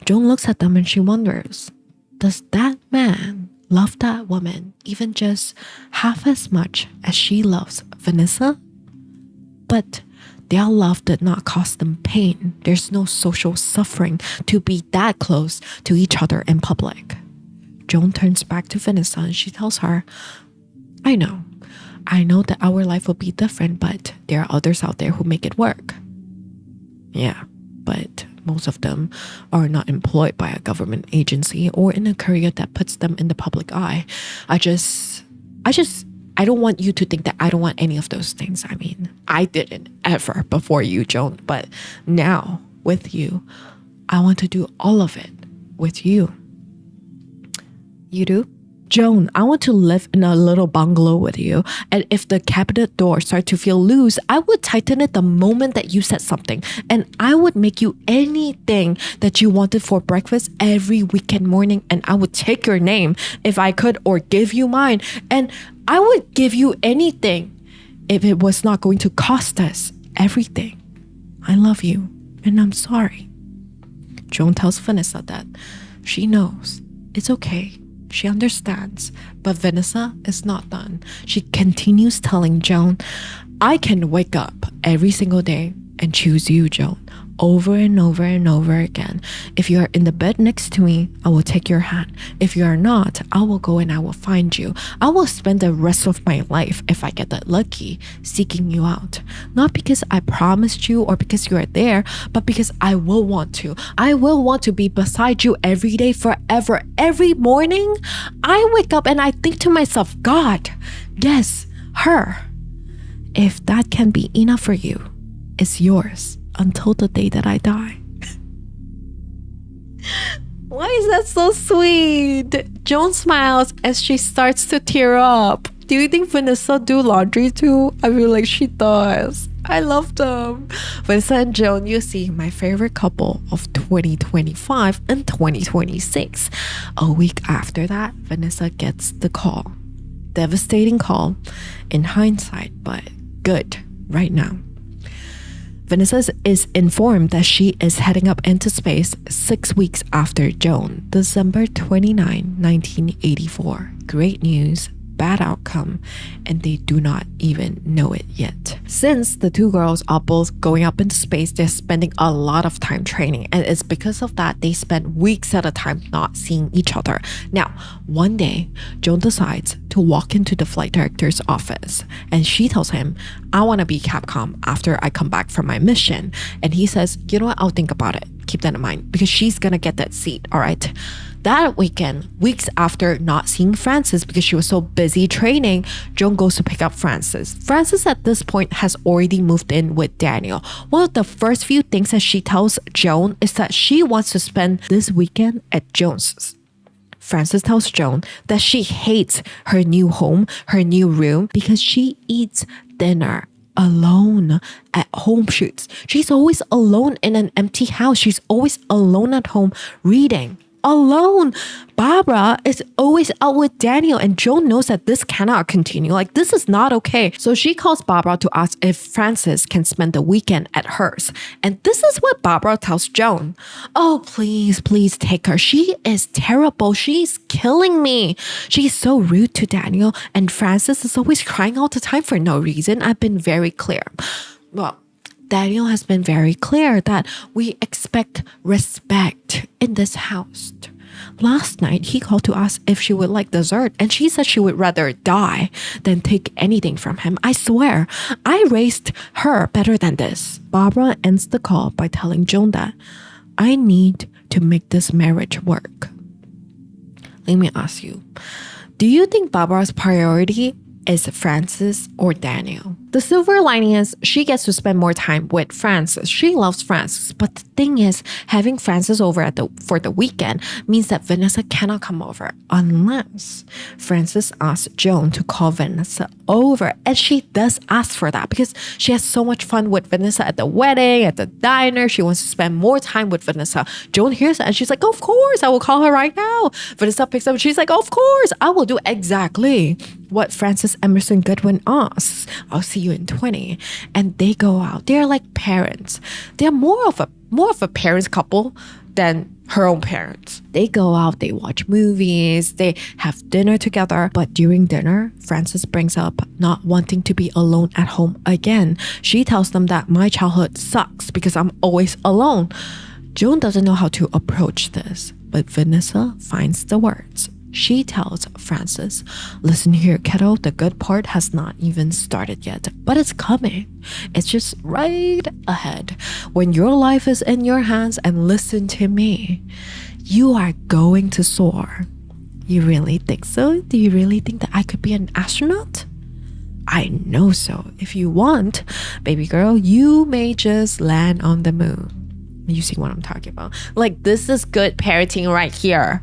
Joan looks at them and she wonders, does that man love that woman even just half as much as she loves Vanessa? But their love did not cause them pain. There's no social suffering to be that close to each other in public. Joan turns back to Vanessa and she tells her, I know that our life will be different, but there are others out there who make it work. Yeah, but most of them are not employed by a government agency or in a career that puts them in the public eye. I don't want you to think that I don't want any of those things. I mean, I didn't ever before you, Joan, but now with you, I want to do all of it with you. You do? Joan, I want to live in a little bungalow with you, and if the cabinet door starts to feel loose, I would tighten it the moment that you said something, and I would make you anything that you wanted for breakfast every weekend morning, and I would take your name if I could or give you mine, and I would give you anything if it was not going to cost us everything. I love you, and I'm sorry. Joan tells Vanessa that she knows it's okay. She understands, but Vanessa is not done. She continues telling Joan, I can wake up every single day and choose you, Joan, over and over and over again. If you are in the bed next to me, I will take your hand. If you are not, I will go and I will find you. I will spend the rest of my life, if I get that lucky, seeking you out. Not because I promised you or because you are there, but because I will want to. I will want to be beside you every day, forever. Every morning, I wake up and I think to myself, God, yes, her. If that can be enough for you, it's yours until the day that I die. Why is that so sweet? Joan smiles as she starts to tear up. Do you think Vanessa do laundry too? I feel like she does. I love them. Vanessa and Joan, you see, my favorite couple of 2025 and 2026. A week after that, Vanessa gets the call. Devastating call in hindsight, but good right now. Vanessa is informed that she is heading up into space 6 weeks after Joan, December 29, 1984. Great news, bad outcome, and they do not even know it yet. Since the two girls are both going up into space, they're spending a lot of time training, and it's because of that they spend weeks at a time not seeing each other. Now, one day, Joan decides to walk into the flight director's office, and she tells him, I want to be Capcom after I come back from my mission. And he says, you know what, I'll think about it. Keep that in mind, because she's gonna get that seat, all right? That weekend, weeks after not seeing Frances because she was so busy training, Joan goes to pick up Frances. Frances at this point has already moved in with Daniel. One of the first few things that she tells Joan is that she wants to spend this weekend at Joan's. Frances tells Joan that she hates her new home, her new room, because she eats dinner alone at home shoots. She's always alone in an empty house. She's always alone at home reading. Alone. Barbara is always out with Daniel, and Joan knows that this cannot continue. Like, this is not okay. So she calls Barbara to ask if Frances can spend the weekend at hers. And this is what Barbara tells Joan. Oh, please, please take her. She is terrible. She's killing me. She's so rude to Daniel, and Frances is always crying all the time for no reason. I've been very clear. Well, Daniel has been very clear that we expect respect in this house. Last night, he called to ask if she would like dessert, and she said she would rather die than take anything from him. I swear, I raised her better than this. Barbara ends the call by telling Joan that I need to make this marriage work. Let me ask you, do you think Barbara's priority is Frances or Daniel? The silver lining is she gets to spend more time with Frances. She loves Frances, but the thing is, having Frances over for the weekend means that Vanessa cannot come over unless Frances asks Joan to call Vanessa over. And she does ask for that because she has so much fun with Vanessa at the wedding, at the diner. She wants to spend more time with Vanessa. Joan hears that and she's like, of course, I will call her right now. Vanessa picks up and she's like, of course, I will do exactly what Frances Emerson Goodwin asks. I'll see you in 20. And they go out. They're like parents. They're more of a parents couple than her own parents. They go out, they watch movies, they have dinner together. But during dinner, Frances brings up not wanting to be alone at home again. She tells them that my childhood sucks because I'm always alone. Joan doesn't know how to approach this, but Vanessa finds the words. She tells Frances, listen here, kiddo, the good part has not even started yet, but it's coming. It's just right ahead. When your life is in your hands, and listen to me, you are going to soar. You really think so? Do you really think that I could be an astronaut? I know so. If you want, baby girl, you may just land on the moon. You see what I'm talking about? Like, this is good parenting right here.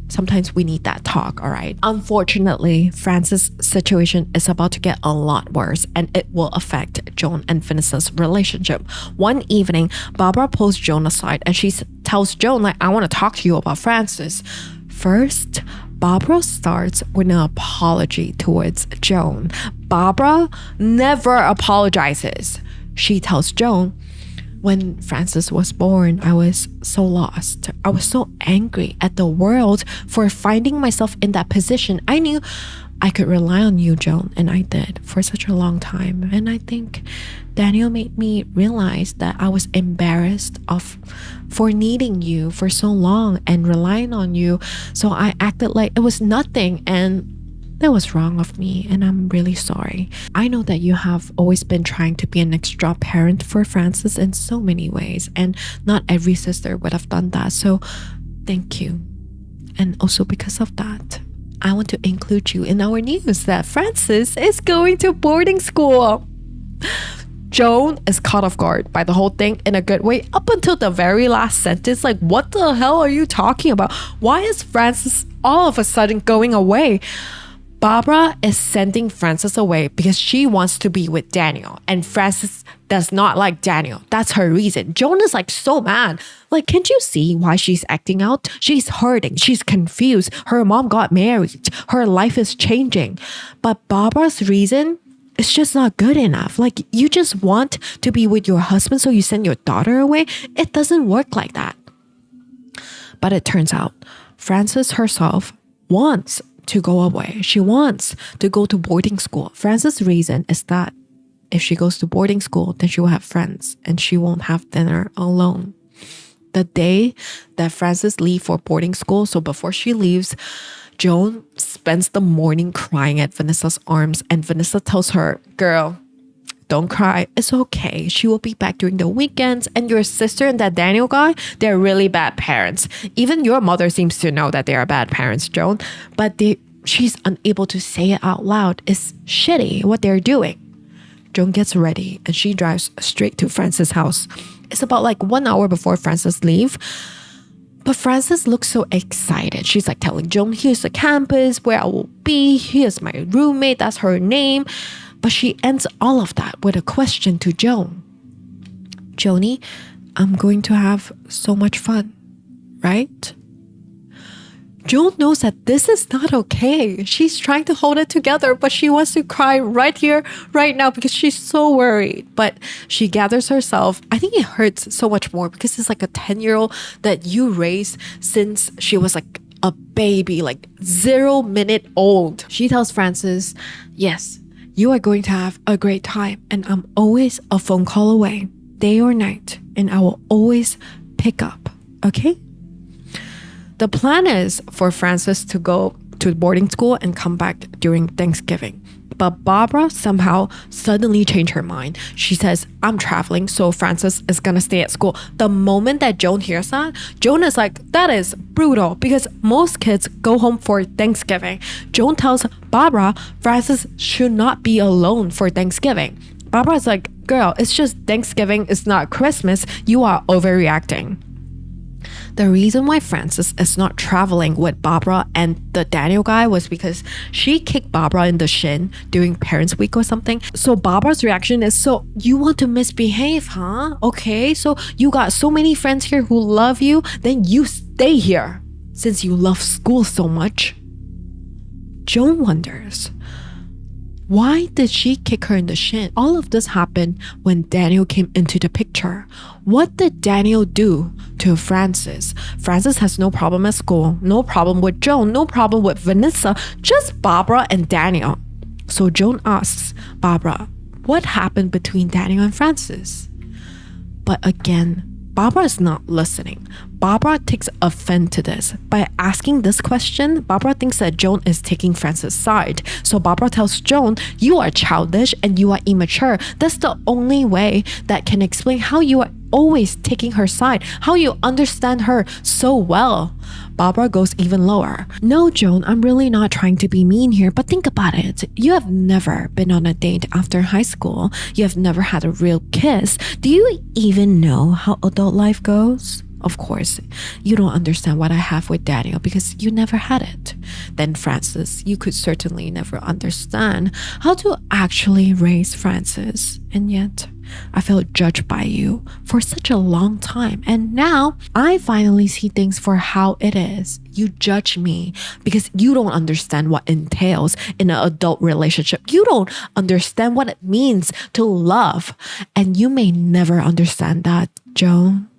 Sometimes we need that talk, all right? Unfortunately, Frances' situation is about to get a lot worse, and it will affect Joan and Vanessa's relationship. One evening, Barbara pulls Joan aside and she tells Joan, like, I want to talk to you about Frances. First, Barbara starts with an apology towards Joan. Barbara never apologizes. She tells Joan, when Frances was born, I was so lost. I was so angry at the world for finding myself in that position. I knew I could rely on you, Joan, and I did for such a long time. And I think Daniel made me realize that I was embarrassed for needing you for so long and relying on you. So I acted like it was nothing, and that was wrong of me, and I'm really sorry. I know that you have always been trying to be an extra parent for Frances in so many ways, and not every sister would have done that. So thank you. And also because of that, I want to include you in our news that Frances is going to boarding school. Joan is caught off guard by the whole thing in a good way up until the very last sentence. Like, what the hell are you talking about? Why is Frances all of a sudden going away? Barbara is sending Frances away because she wants to be with Daniel, and Frances does not like Daniel. That's her reason. Joan is like so mad. Like, can't you see why she's acting out? She's hurting. She's confused. Her mom got married. Her life is changing. But Barbara's reason is just not good enough. Like, you just want to be with your husband, so you send your daughter away? It doesn't work like that. But it turns out Frances herself wants to go away. She wants to go to boarding school. Frances' reason is that if she goes to boarding school, then she will have friends and she won't have dinner alone. The day that Frances leaves for boarding school, so before she leaves, Joan spends the morning crying at Vanessa's arms, and Vanessa tells her, girl, don't cry. It's okay. She will be back during the weekends. And your sister and that Daniel guy, they're really bad parents. Even your mother seems to know that they are bad parents, Joan. But she's unable to say it out loud. It's shitty what they're doing. Joan gets ready and she drives straight to Frances' house. It's about like 1 hour before Frances leaves. But Frances looks so excited. She's like telling Joan, here's the campus where I will be. Here's my roommate. That's her name. But she ends all of that with a question to Joan. Joni, I'm going to have so much fun, right? Joan knows that this is not okay. She's trying to hold it together, but she wants to cry right here, right now, because she's so worried. But she gathers herself. I think it hurts so much more because it's like a 10-year-old that you raised since she was like a baby, like 0 minute old. She tells Frances, yes, you are going to have a great time, and I'm always a phone call away, day or night, and I will always pick up, okay? The plan is for Frances to go to boarding school and come back during Thanksgiving. But Barbara somehow suddenly changed her mind. She says, I'm traveling, so Frances is gonna stay at school. The moment that Joan hears that, Joan is like, that is brutal because most kids go home for Thanksgiving. Joan tells Barbara Frances should not be alone for Thanksgiving. Barbara's like, girl, it's just Thanksgiving, it's not Christmas. You are overreacting. The reason why Frances is not traveling with Barbara and the Daniel guy was because she kicked Barbara in the shin during Parents Week or something. So Barbara's reaction is, so you want to misbehave, huh? Okay, so you got so many friends here who love you, then you stay here since you love school so much. Joan wonders, why did she kick her in the shin? All of this happened when Daniel came into the picture. What did Daniel do to Frances? Frances has no problem at school, no problem with Joan, no problem with Vanessa, just Barbara and Daniel. So Joan asks Barbara, what happened between Daniel and Frances? But again, Barbara is not listening. Barbara takes offense to this. By asking this question, Barbara thinks that Joan is taking Frances' side. So Barbara tells Joan, you are childish and you are immature. That's the only way that can explain how you are always taking her side, how you understand her so well. Barbara goes even lower. No, Joan, I'm really not trying to be mean here, but think about it. You have never been on a date after high school. You have never had a real kiss. Do you even know how adult life goes? Of course, you don't understand what I have with Daniel because you never had it. Then Frances, you could certainly never understand how to actually raise Frances. And yet, I felt judged by you for such a long time. And now, I finally see things for how it is. You judge me because you don't understand what entails in an adult relationship. You don't understand what it means to love. And you may never understand that, Joan.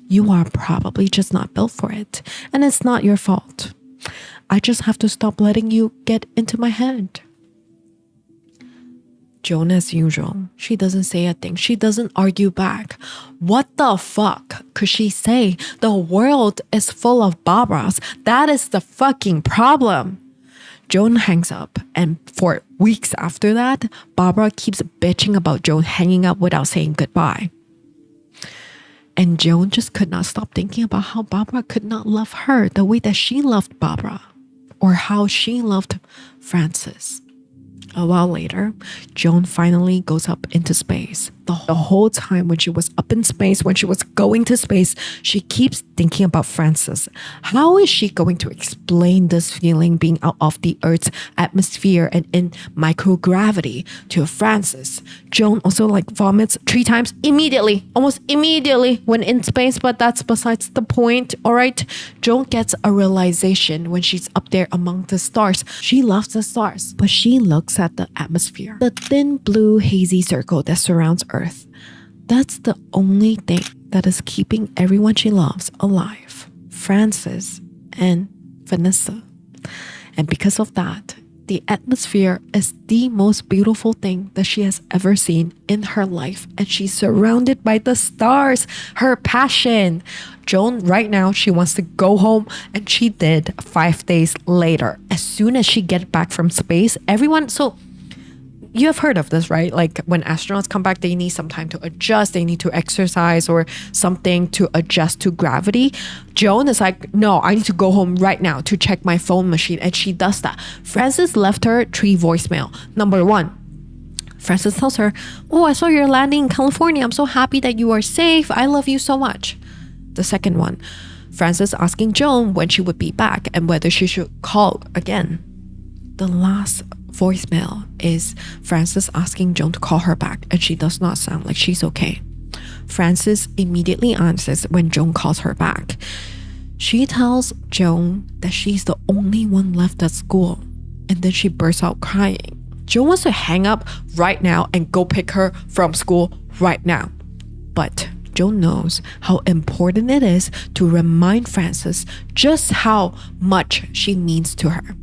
You are probably just not built for it. And it's not your fault. I just have to stop letting you get into my head. Joan, as usual, she doesn't say a thing. She doesn't argue back. What the fuck could she say? The world is full of Barbaras. That is the fucking problem. Joan hangs up, and for weeks after that, Barbara keeps bitching about Joan hanging up without saying goodbye. And Joan just could not stop thinking about how Barbara could not love her the way that she loved Barbara, or how she loved Frances. A while later, Joan finally goes up into space. The whole time when she was up in space, when she was going to space, she keeps thinking about Frances. How is she going to explain this feeling being out of the Earth's atmosphere and in microgravity to Frances? Joan also vomits 3 times immediately, almost immediately when in space, but that's besides the point, all right? Joan gets a realization when she's up there among the stars. She loves the stars, but she looks at the atmosphere, the thin blue hazy circle that surrounds Earth. That's the only thing that is keeping everyone she loves alive. Frances and Vanessa. And because of that, the atmosphere is the most beautiful thing that she has ever seen in her life. And she's surrounded by the stars, her passion. Joan, right now, she wants to go home, and she did 5 days later. As soon as she gets back from space, everyone... So you have heard of this, right? Like when astronauts come back, they need some time to adjust. They need to exercise or something to adjust to gravity. Joan is like, no, I need to go home right now to check my phone machine. And she does that. Francis left her 3 voicemail. Number 1, Francis tells her, oh, I saw you're landing in California. I'm so happy that you are safe. I love you so much. The second one, Francis asking Joan when she would be back and whether she should call again. The last voicemail is Francis asking Joan to call her back, and she does not sound like she's okay. Francis immediately answers when Joan calls her back. She tells Joan that she's the only one left at school, and then she bursts out crying. Joan wants to hang up right now and go pick her from school right now. But Joan knows how important it is to remind Francis just how much she means to her.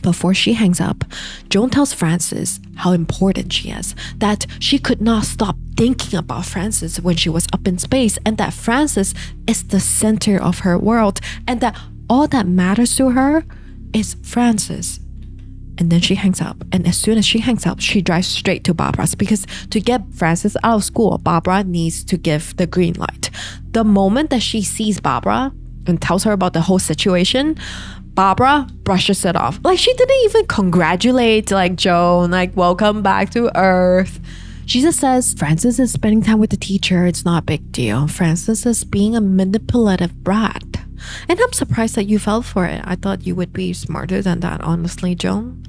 Before she hangs up, Joan tells Francis how important she is, that she could not stop thinking about Francis when she was up in space, and that Francis is the center of her world, and that all that matters to her is Francis. And then she hangs up, and as soon as she hangs up, she drives straight to Barbara's, because to get Francis out of school, Barbara needs to give the green light. The moment that she sees Barbara and tells her about the whole situation, Barbara brushes it off. Like, she didn't even congratulate like Joan, like, welcome back to Earth. She just says, Francis is spending time with the teacher. It's not a big deal. Francis is being a manipulative brat. And I'm surprised that you fell for it. I thought you would be smarter than that, honestly, Joan.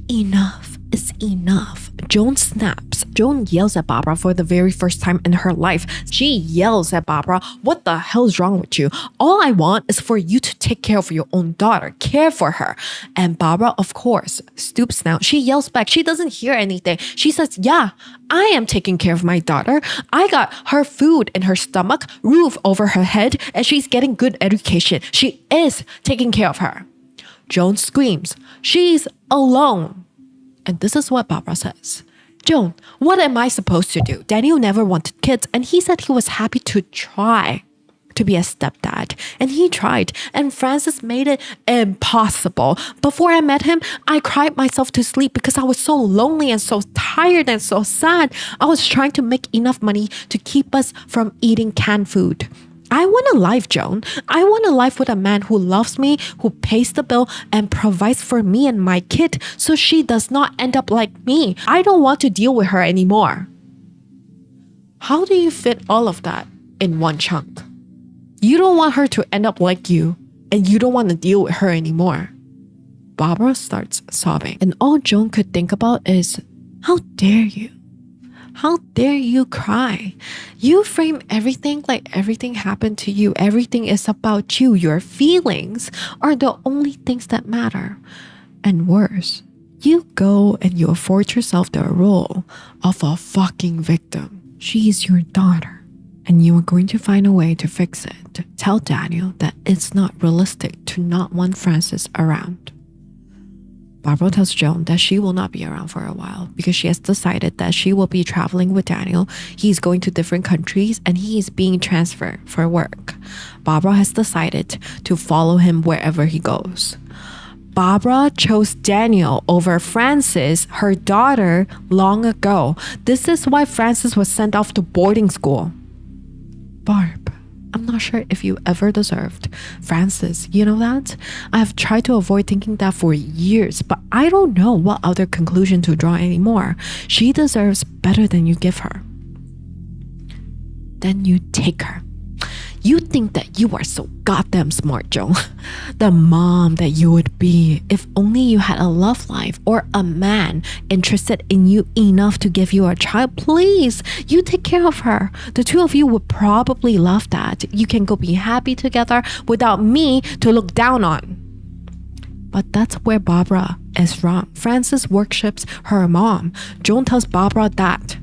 Enough is enough. Joan snaps. Joan yells at Barbara for the very first time in her life. She yells at Barbara, what the hell is wrong with you? All I want is for you to take care of your own daughter, care for her. And Barbara, of course, stoops down. She yells back. She doesn't hear anything. She says, yeah, I am taking care of my daughter. I got her food in her stomach, roof over her head, and she's getting good education. She is taking care of her. Joan screams, she's alone. And this is what Barbara says. Joan, what am I supposed to do? Daniel never wanted kids, and he said he was happy to try to be a stepdad. And he tried, and Francis made it impossible. Before I met him, I cried myself to sleep because I was so lonely and so tired and so sad. I was trying to make enough money to keep us from eating canned food. I want a life, Joan. I want a life with a man who loves me, who pays the bill and provides for me and my kid so she does not end up like me. I don't want to deal with her anymore. How do you fit all of that in one chunk? You don't want her to end up like you, and you don't want to deal with her anymore. Barbara starts sobbing, and all Joan could think about is, how dare you? How dare you cry? You frame everything like everything happened to you. Everything is about you. Your feelings are the only things that matter. And worse, you go and you afford yourself the role of a fucking victim. She is your daughter, and you are going to find a way to fix it. Tell Daniel that it's not realistic to not want Francis around. Barbara tells Joan that she will not be around for a while because she has decided that she will be traveling with Daniel. He's going to different countries and he is being transferred for work. Barbara has decided to follow him wherever he goes. Barbara chose Daniel over Francis, her daughter, long ago. This is why Francis was sent off to boarding school. Barb, I'm not sure if you ever deserved Francis, you know that? I have tried to avoid thinking that for years, but I don't know what other conclusion to draw anymore. She deserves better than you give her. Then you take her. You think that you are so goddamn smart, Joan. The mom that you would be if only you had a love life or a man interested in you enough to give you a child. Please, you take care of her. The two of you would probably love that. You can go be happy together without me to look down on. But that's where Barbara is wrong. Frances worships her mom. Joan tells Barbara that.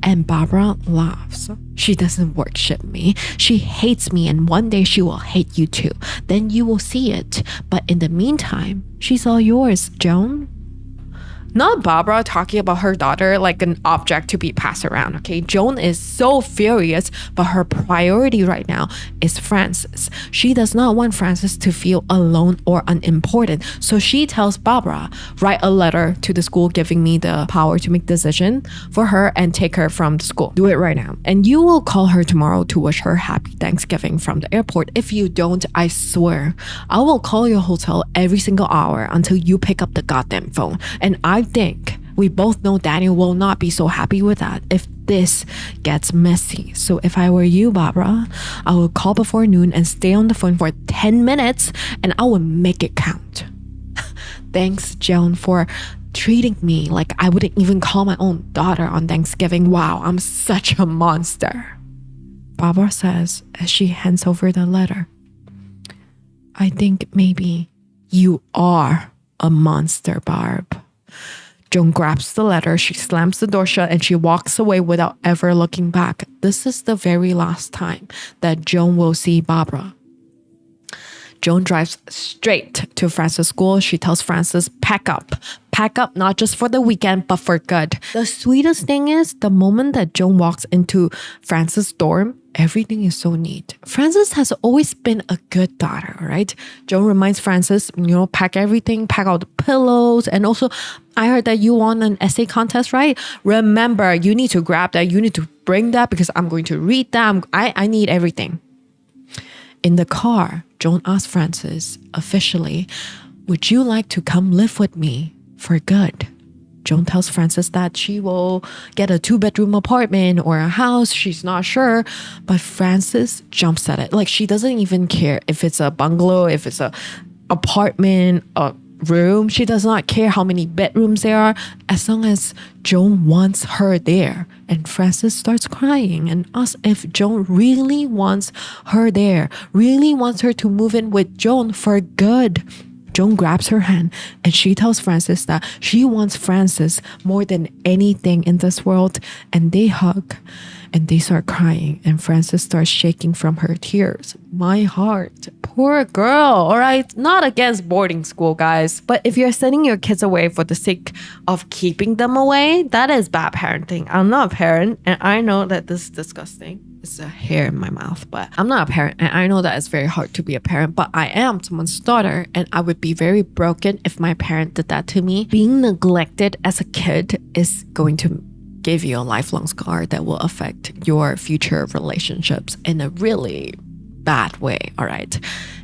And Barbara laughs. She doesn't worship me. She hates me, and one day she will hate you too. Then you will see it. But in the meantime, she's all yours, Joan. Not Barbara talking about her daughter like an object to be passed around, okay? Joan is so furious, but her priority right now is Frances. She does not want Frances to feel alone or unimportant. So she tells Barbara, write a letter to the school giving me the power to make decision for her and take her from the school. Do it right now. And you will call her tomorrow to wish her happy Thanksgiving from the airport. If you don't, I swear, I will call your hotel every single hour until you pick up the goddamn phone. And I think we both know Daniel will not be so happy with that if this gets messy. So if I were you, Barbara, I would call before noon and stay on the phone for 10 minutes and I would make it count. Thanks, Joan, for treating me like I wouldn't even call my own daughter on Thanksgiving. Wow, I'm such a monster. Barbara says as she hands over the letter, I think maybe you are a monster, Barb. Joan grabs the letter, she slams the door shut, and she walks away without ever looking back. This is the very last time that Joan will see Barbara. Joan drives straight to Frances' school. She tells Frances, pack up. Pack up not just for the weekend, but for good. The sweetest thing is, the moment that Joan walks into Frances' dorm, everything is so neat. Frances has always been a good daughter, right? Joan reminds Frances, pack everything, pack all the pillows. And also, I heard that you won an essay contest, right? Remember, you need to grab that. You need to bring that because I'm going to read that. I need everything. In the car, Joan asks Frances, officially, would you like to come live with me for good? Joan tells Frances that she will get a 2-bedroom apartment or a house. She's not sure. But Frances jumps at it. Like, she doesn't even care if it's a bungalow, if it's a apartment, a room. She does not care how many bedrooms there are, as long as Joan wants her there. And Frances starts crying and asks if Joan really wants her there, really wants her to move in with Joan for good. Joan grabs her hand and she tells Frances that she wants Frances more than anything in this world. And they hug and they start crying and Frances starts shaking from her tears. My heart. Poor girl. All right. Not against boarding school, guys. But if you're sending your kids away for the sake of keeping them away, that is bad parenting. I'm not a parent and I know that this is disgusting. It's a hair in my mouth, but I'm not a parent and I know that it's very hard to be a parent, but I am someone's daughter and I would be very broken if my parent did that to me. Being neglected as a kid is going to give you a lifelong scar that will affect your future relationships in a really bad way, all right?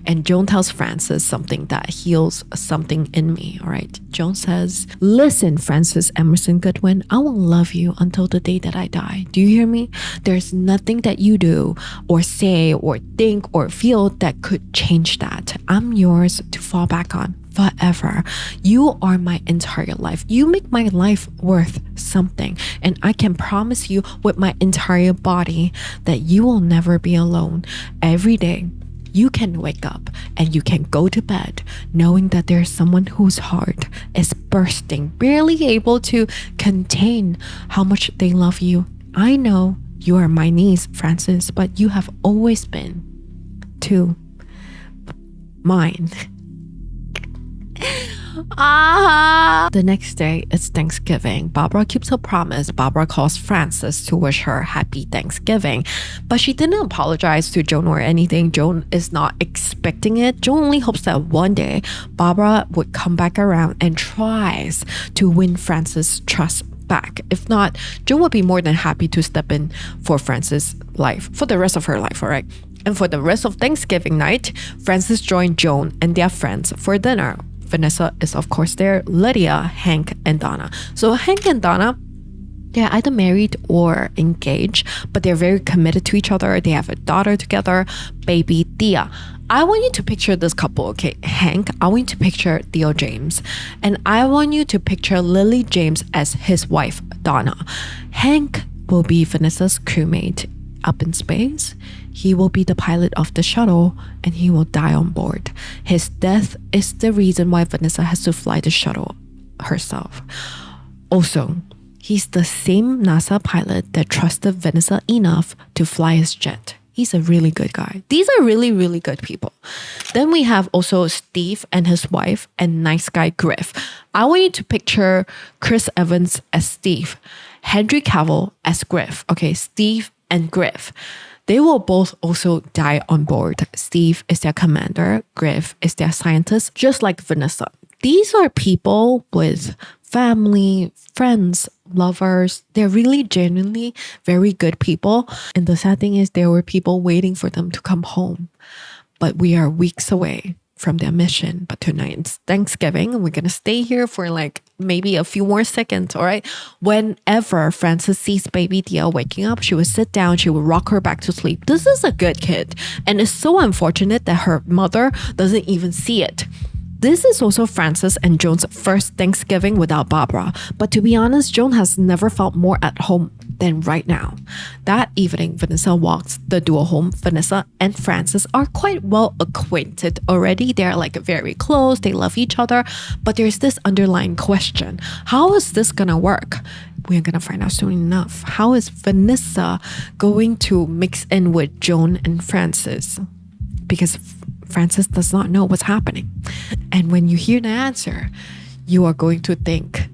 And Joan tells Frances something that heals something in me, all right? Joan says, listen, Frances Emerson Goodwin, I will love you until the day that I die. Do you hear me? There's nothing that you do or say or think or feel that could change that. I'm yours to fall back on forever. You are my entire life. You make my life worth something. And I can promise you with my entire body that you will never be alone. Every day, you can wake up and you can go to bed knowing that there's someone whose heart is bursting, barely able to contain how much they love you. I know you are my niece, Frances, but you have always been to mine. The next day, it's Thanksgiving. Barbara keeps her promise. Barbara calls Frances to wish her happy Thanksgiving. But she didn't apologize to Joan or anything. Joan is not expecting it. Joan only hopes that one day Barbara would come back around and tries to win Frances' trust back. If not, Joan would be more than happy to step in for Frances' life, for the rest of her life, all right? And for the rest of Thanksgiving night, Frances joined Joan and their friends for dinner. Vanessa is of course there, Lydia, Hank, and Donna. So Hank and Donna, they're either married or engaged, but they're very committed to each other. They have a daughter together, baby Thea. I want you to picture this couple, okay? Hank, I want you to picture Theo James. And I want you to picture Lily James as his wife, Donna. Hank will be Vanessa's crewmate up in space. He will be the pilot of the shuttle and he will die on board. His death is the reason why Vanessa has to fly the shuttle herself. Also, He's the same NASA pilot that trusted Vanessa enough to fly his jet. He's a really good guy. These are really, really good people. Then we have also Steve and his wife and nice guy Griff. I want you to picture Chris Evans as Steve, Henry Cavill as Griff. Okay, Steve and Griff. They will both also die on board. Steve is their commander. Griff is their scientist, just like Vanessa. These are people with family, friends, lovers. They're really genuinely very good people. And the sad thing is there were people waiting for them to come home. But we are weeks away from their mission. But tonight it's Thanksgiving and we're going to stay here for like maybe a few more seconds, all right? Whenever Frances sees baby Dia waking up, she would sit down, she would rock her back to sleep. This is a good kid. And it's so unfortunate that her mother doesn't even see it. This is also Frances and Joan's first Thanksgiving without Barbara. But to be honest, Joan has never felt more at home than right now. That evening, Vanessa walks the duo home. Vanessa and Frances are quite well acquainted already. They're like very close. They love each other. But there's this underlying question. How is this gonna work? We're gonna find out soon enough. How is Vanessa going to mix in with Joan and Frances? Because Frances does not know what's happening. And when you hear the answer, you are going to think,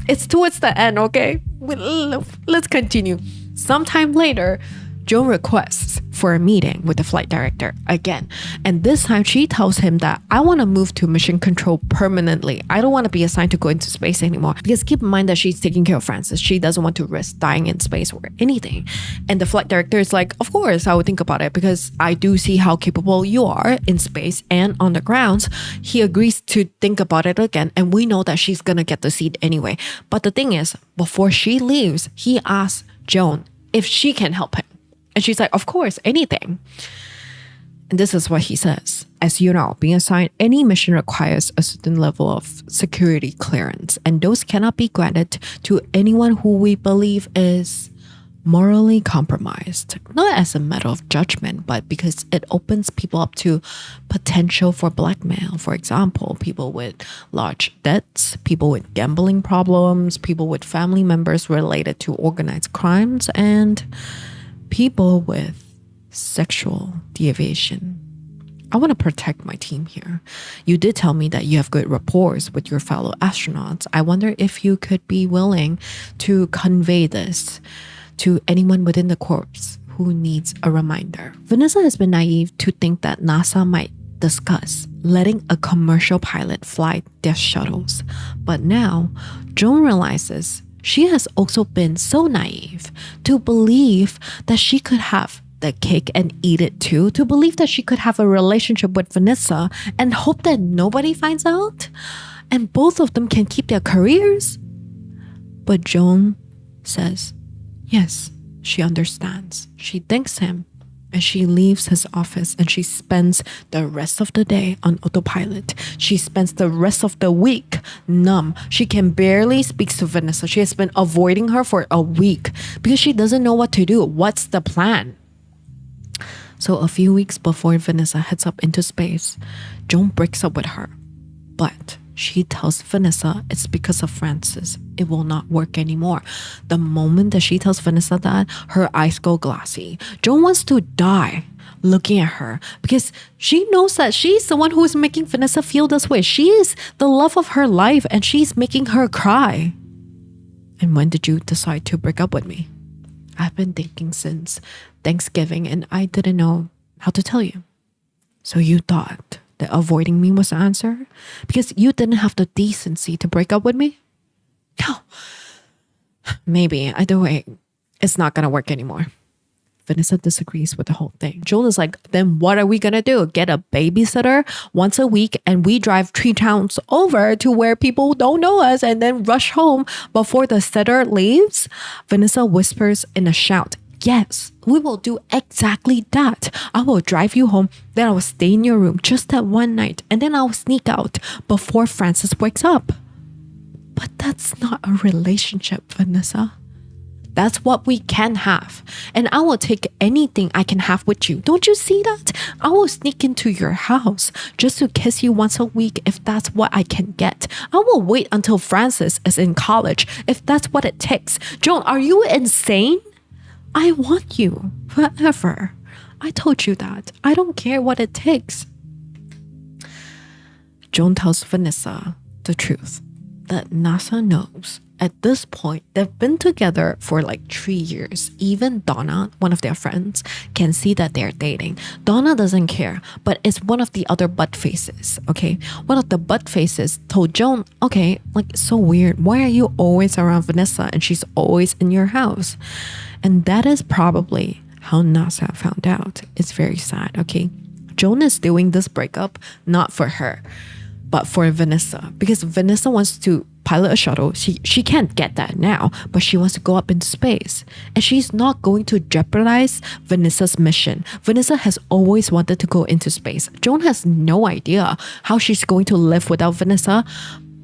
it's towards the end, okay? Let's continue. Sometime later, Joan requests for a meeting with the flight director again. And this time she tells him that I want to move to mission control permanently. I don't want to be assigned to go into space anymore. Because keep in mind that she's taking care of Frances. She doesn't want to risk dying in space or anything. And the flight director is like, of course, I would think about it because I do see how capable you are in space and on the grounds. He agrees to think about it again. And we know that she's going to get the seat anyway. But the thing is, before she leaves, he asks Joan if she can help him. And she's like, of course, anything. And this is what he says. As you know, being assigned any mission requires a certain level of security clearance. And those cannot be granted to anyone who we believe is morally compromised. Not as a matter of judgment, but because it opens people up to potential for blackmail. For example, people with large debts, people with gambling problems, people with family members related to organized crimes, and people with sexual deviation. I want to protect my team here. You did tell me that you have good rapport with your fellow astronauts. I wonder if you could be willing to convey this to anyone within the corps who needs a reminder. Vanessa has been naive to think that NASA might discuss letting a commercial pilot fly their shuttles. But now, Joan realizes she has also been so naive to believe that she could have the cake and eat it too, to believe that she could have a relationship with Vanessa and hope that nobody finds out and both of them can keep their careers. But Joan says, yes, she understands. She thanks him and she leaves his office and she spends the rest of the day on autopilot. She spends the rest of the week numb. She can barely speak to Vanessa. She has been avoiding her for a week because she doesn't know what to do. What's the plan? So a few weeks before Vanessa heads up into space, Joan breaks up with her. But she tells Vanessa it's because of Frances. It will not work anymore. The moment that she tells Vanessa that, her eyes go glassy. Joan wants to die looking at her because she knows that she's the one who is making Vanessa feel this way. She is the love of her life and she's making her cry. And when did you decide to break up with me? I've been thinking since Thanksgiving and I didn't know how to tell you. So you thought that avoiding me was the answer? Because you didn't have the decency to break up with me? No. Maybe. Either way, it's not gonna work anymore. Vanessa disagrees with the whole thing. Joan is like, then what are we gonna do? Get a babysitter once a week and we drive 3 towns over to where people don't know us and then rush home before the sitter leaves? Vanessa whispers in a shout, yes, we will do exactly that. I will drive you home, then I will stay in your room just that one night, and then I will sneak out before Frances wakes up. But that's not a relationship, Vanessa. That's what we can have. And I will take anything I can have with you. Don't you see that? I will sneak into your house just to kiss you once a week if that's what I can get. I will wait until Francis is in college if that's what it takes. Joan, are you insane? I want you forever. I told you that. I don't care what it takes. Joan tells Vanessa the truth, that NASA knows. At this point, they've been together for like 3 years. Even Donna, one of their friends, can see that they're dating. Donna doesn't care, but it's one of the other butt faces, okay? One of the butt faces told Joan, okay, like, so weird. Why are you always around Vanessa and she's always in your house? And that is probably how NASA found out. It's very sad, okay? Joan is doing this breakup not for her, but for Vanessa, because Vanessa wants to pilot a shuttle. She can't get that now, but she wants to go up into space. And she's not going to jeopardize Vanessa's mission. Vanessa has always wanted to go into space. Joan has no idea how she's going to live without Vanessa,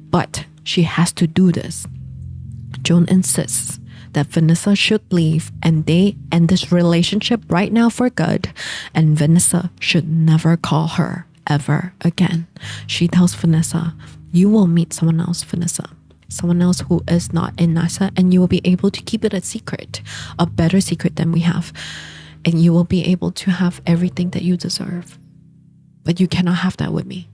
but she has to do this. Joan insists that Vanessa should leave and they end this relationship right now for good, and Vanessa should never call her ever again. She tells Vanessa, you will meet someone else, Vanessa. Someone else who is not in NASA, and you will be able to keep it a secret, a better secret than we have. And you will be able to have everything that you deserve. But you cannot have that with me.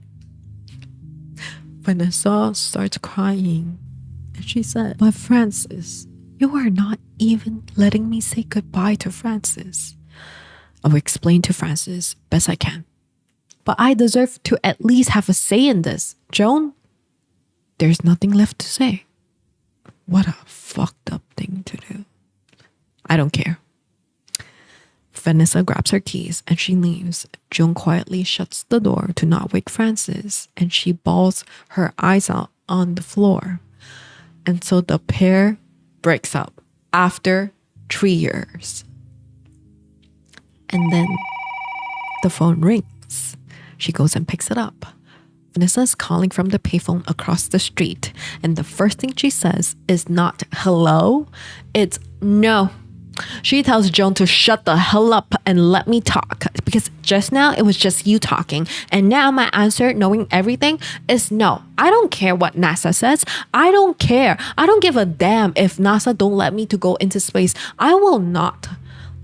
Vanessa starts crying. And she said, but Francis, you are not even letting me say goodbye to Francis. I will explain to Francis best I can. But I deserve to at least have a say in this. Joan, there's nothing left to say. What a fucked up thing to do. I don't care. Vanessa grabs her keys and she leaves. Joan quietly shuts the door to not wake Francis, and she bawls her eyes out on the floor. And so the pair breaks up after 3 years. And then the phone rings. She goes and picks it up. Vanessa is calling from the payphone across the street, and the first thing she says is not hello, it's no. She tells Joan to shut the hell up and let me talk, because just now it was just you talking, and now my answer, knowing everything, is no. I don't care what NASA says. I don't care. I don't give a damn if NASA don't let me to go into space. I will not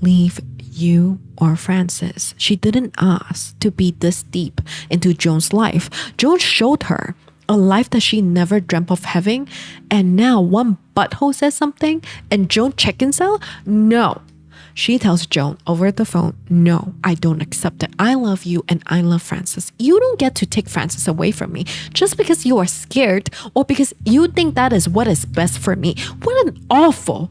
leave you or Francis. She didn't ask to be this deep into Joan's life. Joan showed her a life that she never dreamt of having, and now one butthole says something and Joan chickens out? No. She tells Joan over the phone, no, I don't accept it. I love you and I love Francis. You don't get to take Francis away from me just because you are scared or because you think that is what is best for me. What an awful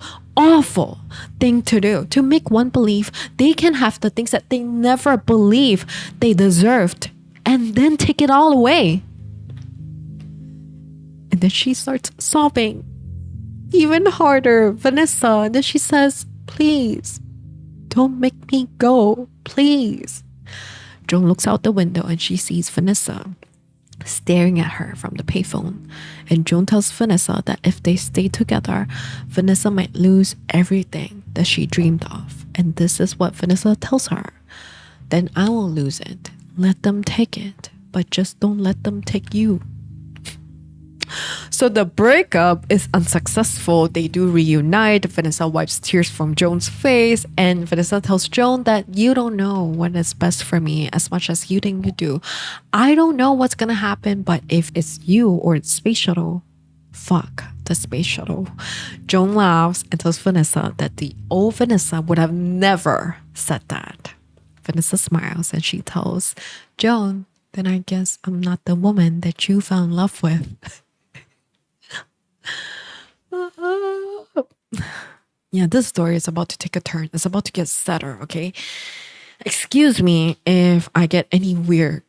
thing to do, to make one believe they can have the things that they never believe they deserved and then take it all away. And then she starts sobbing even harder, Vanessa. And then she says, please, don't make me go, please. Joan looks out the window and she sees Vanessa staring at her from the payphone. And Joan tells Vanessa that if they stay together, Vanessa might lose everything that she dreamed of. And this is what Vanessa tells her. Then I will lose it. Let them take it, but just don't let them take you. So the breakup is unsuccessful. They do reunite. Vanessa wipes tears from Joan's face, and Vanessa tells Joan that you don't know what is best for me as much as you think you do. I don't know what's gonna happen, but if it's you or it's space shuttle, fuck the space shuttle. Joan laughs and tells Vanessa that the old Vanessa would have never said that. Vanessa smiles and she tells Joan, then I guess I'm not the woman that you found love with. Yeah, this story is about to take a turn. It's about to get sadder, okay? Excuse me if I get any weird.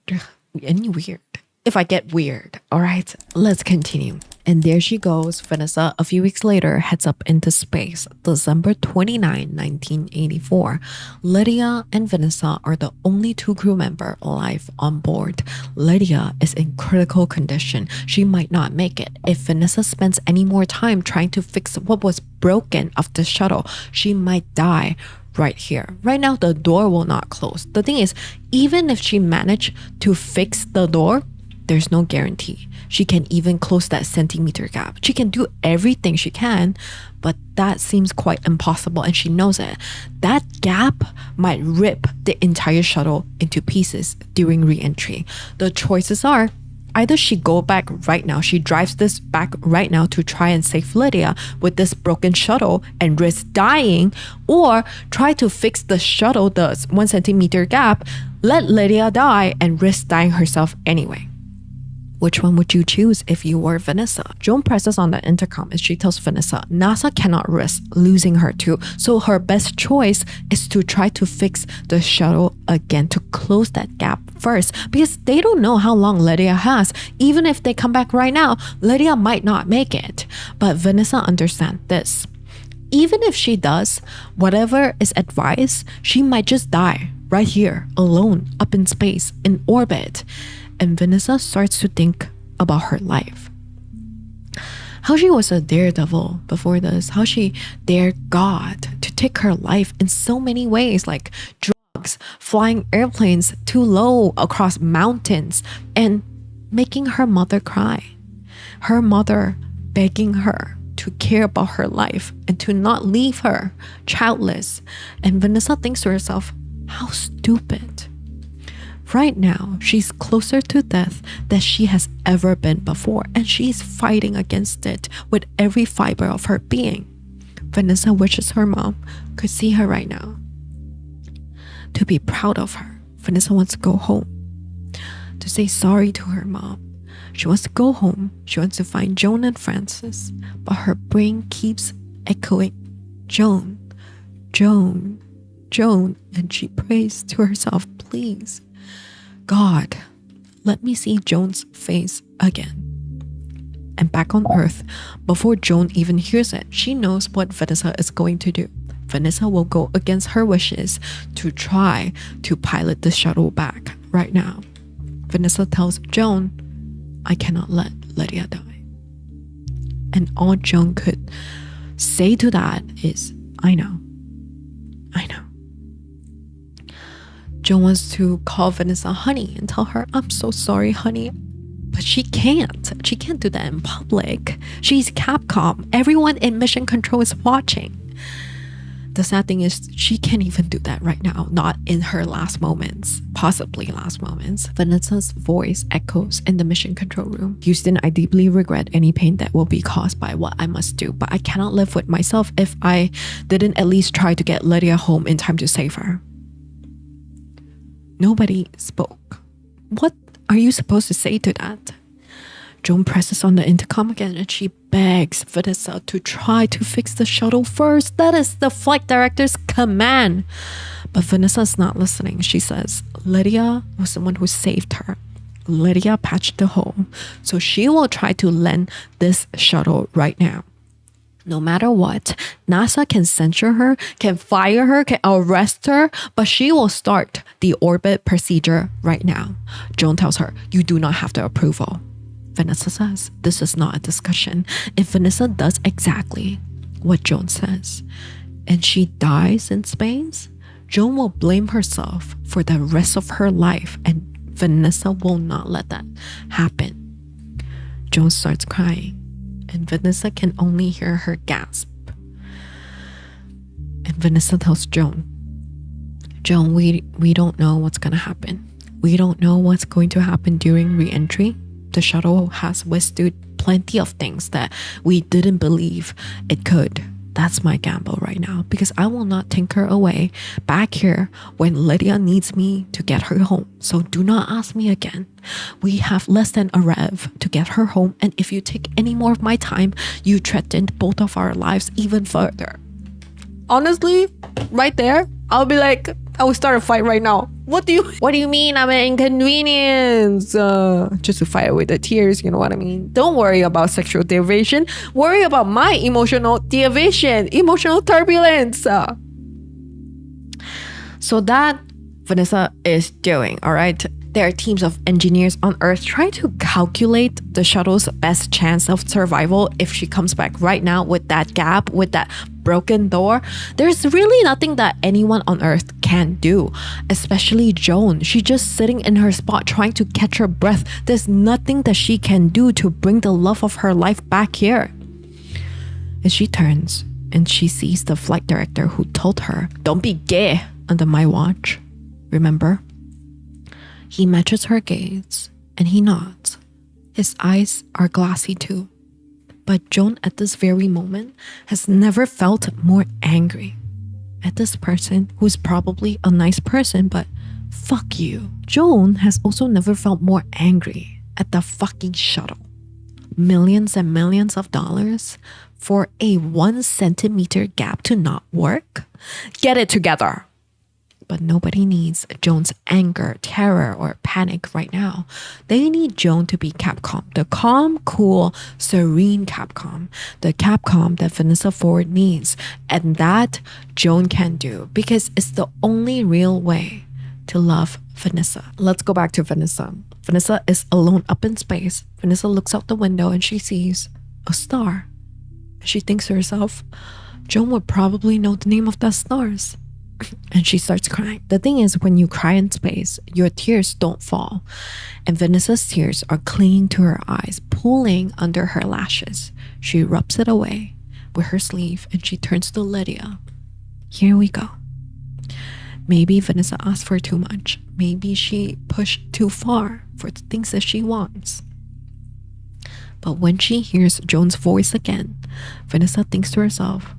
If I get weird, all right? Let's continue. And there she goes. Vanessa, a few weeks later, heads up into space. December 29, 1984. Lydia and Vanessa are the only two crew members alive on board. Lydia is in critical condition. She might not make it. If Vanessa spends any more time trying to fix what was broken of the shuttle, she might die right here. Right now, the door will not close. The thing is, even if she managed to fix the door, there's no guarantee she can even close that centimeter gap. She can do everything she can, but that seems quite impossible, and she knows it. That gap might rip the entire shuttle into pieces during re-entry. The choices are either she go back right now, she drives this back right now to try and save Lydia with this broken shuttle and risk dying, or try to fix the shuttle, the 1 centimeter gap, let Lydia die and risk dying herself anyway. Which one would you choose if you were Vanessa? Joan presses on the intercom and she tells Vanessa NASA cannot risk losing her too, so her best choice is to try to fix the shuttle again, to close that gap first, because they don't know how long Lydia has. Even if they come back right now, Lydia might not make it. But Vanessa understands this. Even if she does, whatever is advised, she might just die right here, alone, up in space, in orbit. And Vanessa starts to think about her life. How she was a daredevil before this, how she dared God to take her life in so many ways, like drugs, flying airplanes too low across mountains, and making her mother cry. Her mother begging her to care about her life and to not leave her childless. And Vanessa thinks to herself, how stupid. Right now, she's closer to death than she has ever been before, and she's fighting against it with every fiber of her being. Vanessa wishes her mom could see her right now, to be proud of her. Vanessa wants to go home, to say sorry to her mom. She wants to go home. She wants to find Joan and Francis, but her brain keeps echoing, Joan, Joan, Joan, and she prays to herself, please, God, let me see Joan's face again. And back on Earth, before Joan even hears it, she knows what Vanessa is going to do. Vanessa will go against her wishes to try to pilot the shuttle back right now. Vanessa tells Joan, I cannot let Lydia die. And all Joan could say to that is, I know. I know. Joan wants to call Vanessa honey and tell her, I'm so sorry, honey. But she can't. She can't do that in public. She's Capcom. Everyone in Mission Control is watching. The sad thing is she can't even do that right now. Not in her last moments. Possibly last moments. Vanessa's voice echoes in the Mission Control room. Houston, I deeply regret any pain that will be caused by what I must do. But I cannot live with myself if I didn't at least try to get Lydia home in time to save her. Nobody spoke. What are you supposed to say to that? Joan presses on the intercom again and she begs Vanessa to try to fix the shuttle first. That is the flight director's command. But Vanessa is not listening. She says Lydia was the one who saved her. Lydia patched the hole. So she will try to land this shuttle right now. No matter what, NASA can censure her, can fire her, can arrest her, but she will start the orbit procedure right now. Joan tells her, you do not have the approval. Vanessa says, this is not a discussion. If Vanessa does exactly what Joan says, and she dies in space, Joan will blame herself for the rest of her life, and Vanessa will not let that happen. Joan starts crying. And Vanessa can only hear her gasp. And Vanessa tells Joan, Joan, we don't know what's going to happen. We don't know what's going to happen during re-entry. The shuttle has withstood plenty of things that we didn't believe it could. That's my gamble right now, because I will not tinker away back here when Lydia needs me to get her home. So do not ask me again. We have less than a rev to get her home, and if you take any more of my time, you threatened both of our lives even further. Honestly, right there, I'll be like, I will start a fight right now. What do you mean I'm an inconvenience? Just to fight away the tears, you know what I mean? Don't worry about sexual deviation. Worry about my emotional deviation, emotional turbulence. So that Vanessa is doing, all right? There are teams of engineers on Earth trying to calculate the shuttle's best chance of survival if she comes back right now with that gap, with that broken door. There's really nothing that anyone on Earth can do, especially Joan. She's just sitting in her spot trying to catch her breath. There's nothing that she can do to bring the love of her life back here. And she turns and she sees the flight director who told her, "Don't be gay under my watch." Remember? He matches her gaze and he nods. His eyes are glassy too. But Joan at this very moment has never felt more angry at this person who's probably a nice person, but fuck you. Joan has also never felt more angry at the fucking shuttle. Millions and millions of dollars for a 1 centimeter gap to not work? Get it together. But nobody needs Joan's anger, terror, or panic right now. They need Joan to be Capcom. The calm, cool, serene Capcom. The Capcom that Vanessa Ford needs. And that Joan can do because it's the only real way to love Vanessa. Let's go back to Vanessa. Vanessa is alone up in space. Vanessa looks out the window and she sees a star. She thinks to herself, Joan would probably know the name of that stars. And she starts crying. The thing is, when you cry in space, your tears don't fall. And Vanessa's tears are clinging to her eyes, pulling under her lashes. She rubs it away with her sleeve and she turns to Lydia. Here we go. Maybe Vanessa asked for too much. Maybe she pushed too far for the things that she wants. But when she hears Joan's voice again, Vanessa thinks to herself,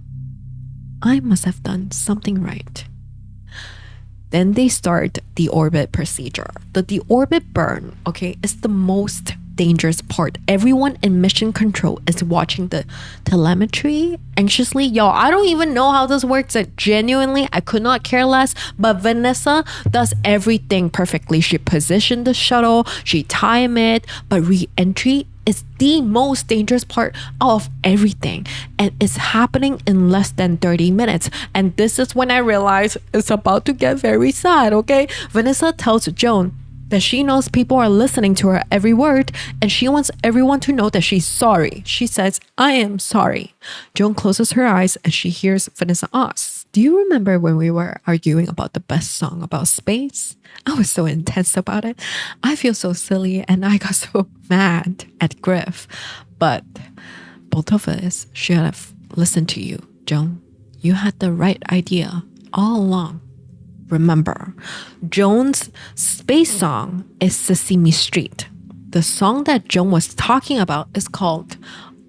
I must have done something right. Then they start the deorbit procedure. The deorbit burn, okay, is the most dangerous part. Everyone in mission control is watching the telemetry anxiously. Yo, I don't even know how this works. Genuinely, I could not care less. But Vanessa does everything perfectly. She positioned the shuttle, she timed it, but re-entry is the most dangerous part of everything. And it's happening in less than 30 minutes. And this is when I realize it's about to get very sad, okay? Vanessa tells Joan that she knows people are listening to her every word and she wants everyone to know that she's sorry. She says, I am sorry. Joan closes her eyes and she hears Vanessa ask, do you remember when we were arguing about the best song about space? I was so intense about it. I feel so silly and I got so mad at Griff. But both of us should have listened to you, Joan. You had the right idea all along. Remember, Joan's space song is Sesame Street. The song that Joan was talking about is called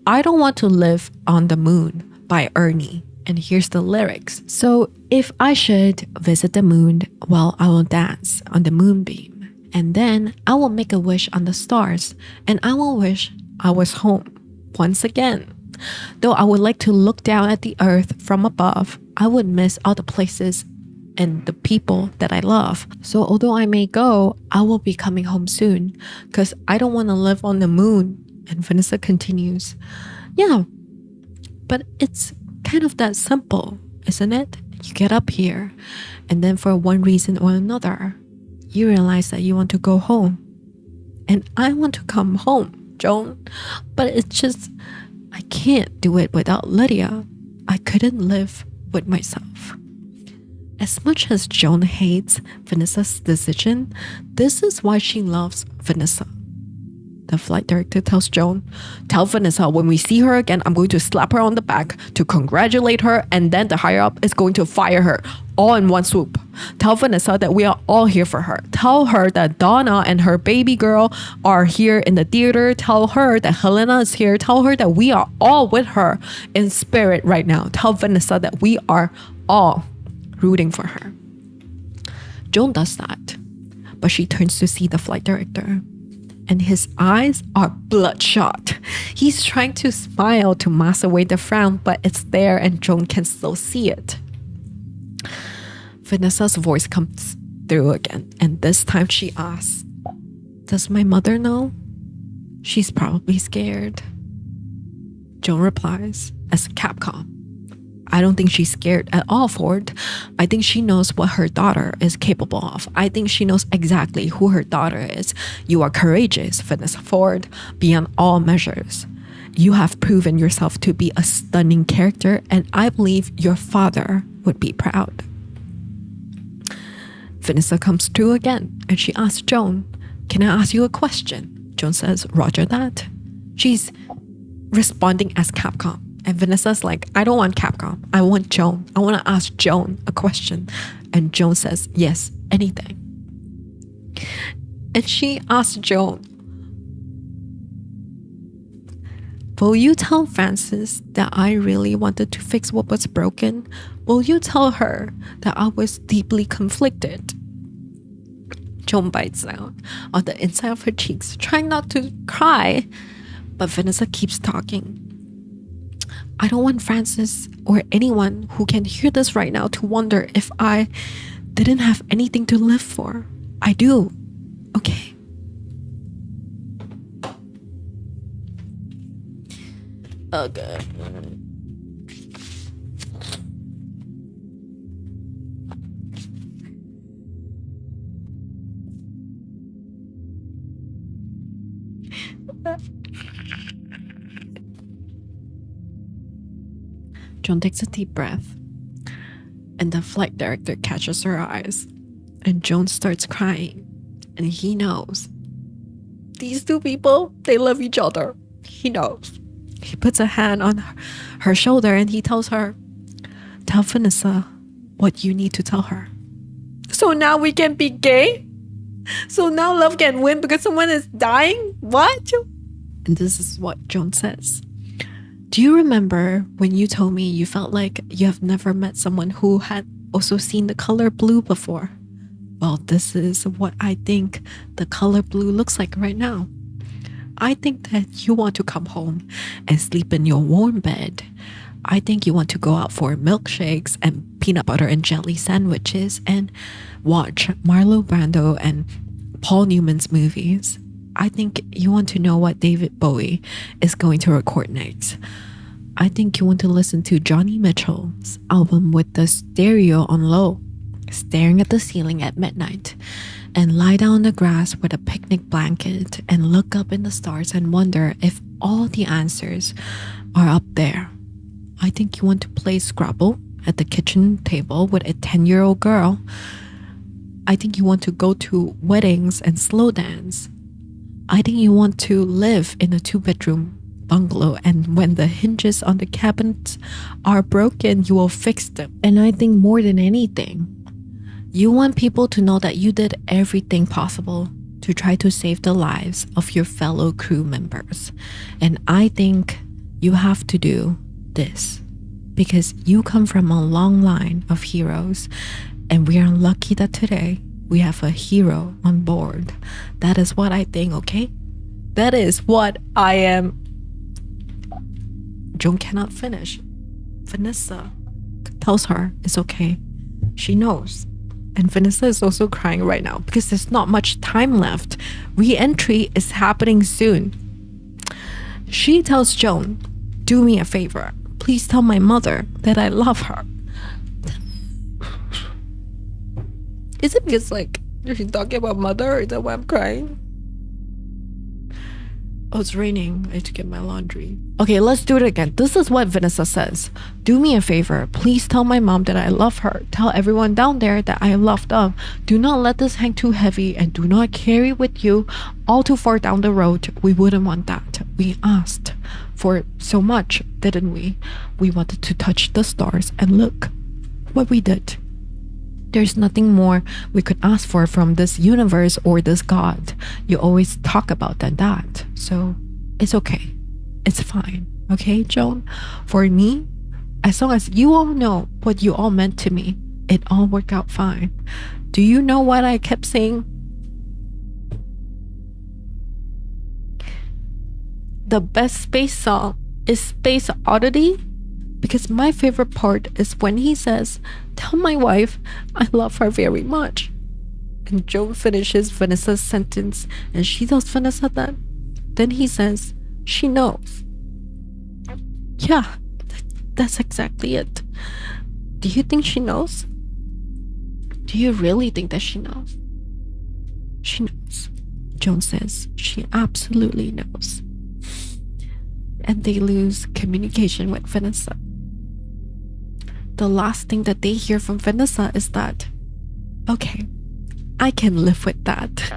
I Don't Want to Live on the Moon by Ernie. And here's the lyrics. So if I should visit the moon, well, I will dance on the moonbeam. And then I will make a wish on the stars. And I will wish I was home once again. Though I would like to look down at the earth from above, I would miss all the places and the people that I love. So although I may go, I will be coming home soon because I don't want to live on the moon. And Vanessa continues, yeah, but it's kind of that simple, isn't it? You get up here and then for one reason or another, you realize that you want to go home. And I want to come home, Joan, but it's just, I can't do it without Lydia. I couldn't live with myself. As much as Joan hates Vanessa's decision, this is why she loves Vanessa. The flight director tells Joan, tell Vanessa when we see her again, I'm going to slap her on the back to congratulate her and then the higher up is going to fire her all in one swoop. Tell Vanessa that we are all here for her. Tell her that Donna and her baby girl are here in the theater. Tell her that Helena is here. Tell her that we are all with her in spirit right now. Tell Vanessa that we are all rooting for her. Joan does that, but she turns to see the flight director. And his eyes are bloodshot. He's trying to smile to mask away the frown, but it's there and Joan can still see it. Vanessa's voice comes through again, and this time she asks, "Does my mother know?" "She's probably scared." Joan replies as Capcom, "I don't think she's scared at all, Ford. I think she knows what her daughter is capable of. I think she knows exactly who her daughter is. You are courageous, Vanessa Ford, beyond all measures. You have proven yourself to be a stunning character, and I believe your father would be proud." Vanessa comes through again, and she asks Joan, "Can I ask you a question?" Joan says, "Roger that." She's responding as Capcom. And Vanessa's like, "I don't want Capcom. I want Joan. I want to ask Joan a question." And Joan says, "Yes, anything." And she asks Joan, "Will you tell Frances that I really wanted to fix what was broken? Will you tell her that I was deeply conflicted?" Joan bites down on the inside of her cheeks, trying not to cry. But Vanessa keeps talking. "I don't want Frances or anyone who can hear this right now to wonder if I didn't have anything to live for. I do, okay?" Okay. Joan takes a deep breath, and the flight director catches her eyes, and Joan starts crying, and he knows. These two people, they love each other. He knows. He puts a hand on her shoulder and he tells her, "Tell Vanessa what you need to tell her." So now we can be gay? So now love can win because someone is dying? What? And this is what Joan says. "Do you remember when you told me you felt like you have never met someone who had also seen the color blue before? Well, this is what I think the color blue looks like right now. I think that you want to come home and sleep in your warm bed. I think you want to go out for milkshakes and peanut butter and jelly sandwiches and watch Marlon Brando and Paul Newman's movies. I think you want to know what David Bowie is going to record next. I think you want to listen to Johnny Mitchell's album with the stereo on low, staring at the ceiling at midnight, and lie down on the grass with a picnic blanket and look up in the stars and wonder if all the answers are up there. I think you want to play Scrabble at the kitchen table with a 10-year-old girl. I think you want to go to weddings and slow dance. I think you want to live in a 2-bedroom bungalow, and when the hinges on the cabinets are broken, you will fix them. And I think more than anything, you want people to know that you did everything possible to try to save the lives of your fellow crew members. And I think you have to do this because you come from a long line of heroes, and we are lucky that today we have a hero on board. That is what I think, okay? That is what I am. Joan cannot finish. Vanessa tells her it's okay. She knows. And Vanessa is also crying right now because there's not much time left. Re-entry is happening soon. She tells Joan, "Do me a favor. Please tell my mother that I love her." Is it because she's talking about mother, or is that why I'm crying? Oh, it's raining. I have to get my laundry. Okay, let's do it again. This is what Vanessa says. "Do me a favor. Please tell my mom that I love her. Tell everyone down there that I love them. Do not let this hang too heavy and do not carry with you all too far down the road. We wouldn't want that. We asked for so much, didn't we? We wanted to touch the stars, and look what we did. There's nothing more we could ask for from this universe or this God you always talk about than that. So it's okay. It's fine. Okay, Joan? For me, as long as you all know what you all meant to me, it all worked out fine. Do you know what I kept saying? The best space song is Space Oddity. Because my favorite part is when he says, "Tell my wife I love her very much." And Joan finishes Vanessa's sentence and she tells Vanessa that. Then he says, "She knows." Yeah, that's exactly it. Do you think she knows? Do you really think that she knows? She knows. Joan says she absolutely knows. And they lose communication with Vanessa. The last thing that they hear from Vanessa is that, "Okay, I can live with that."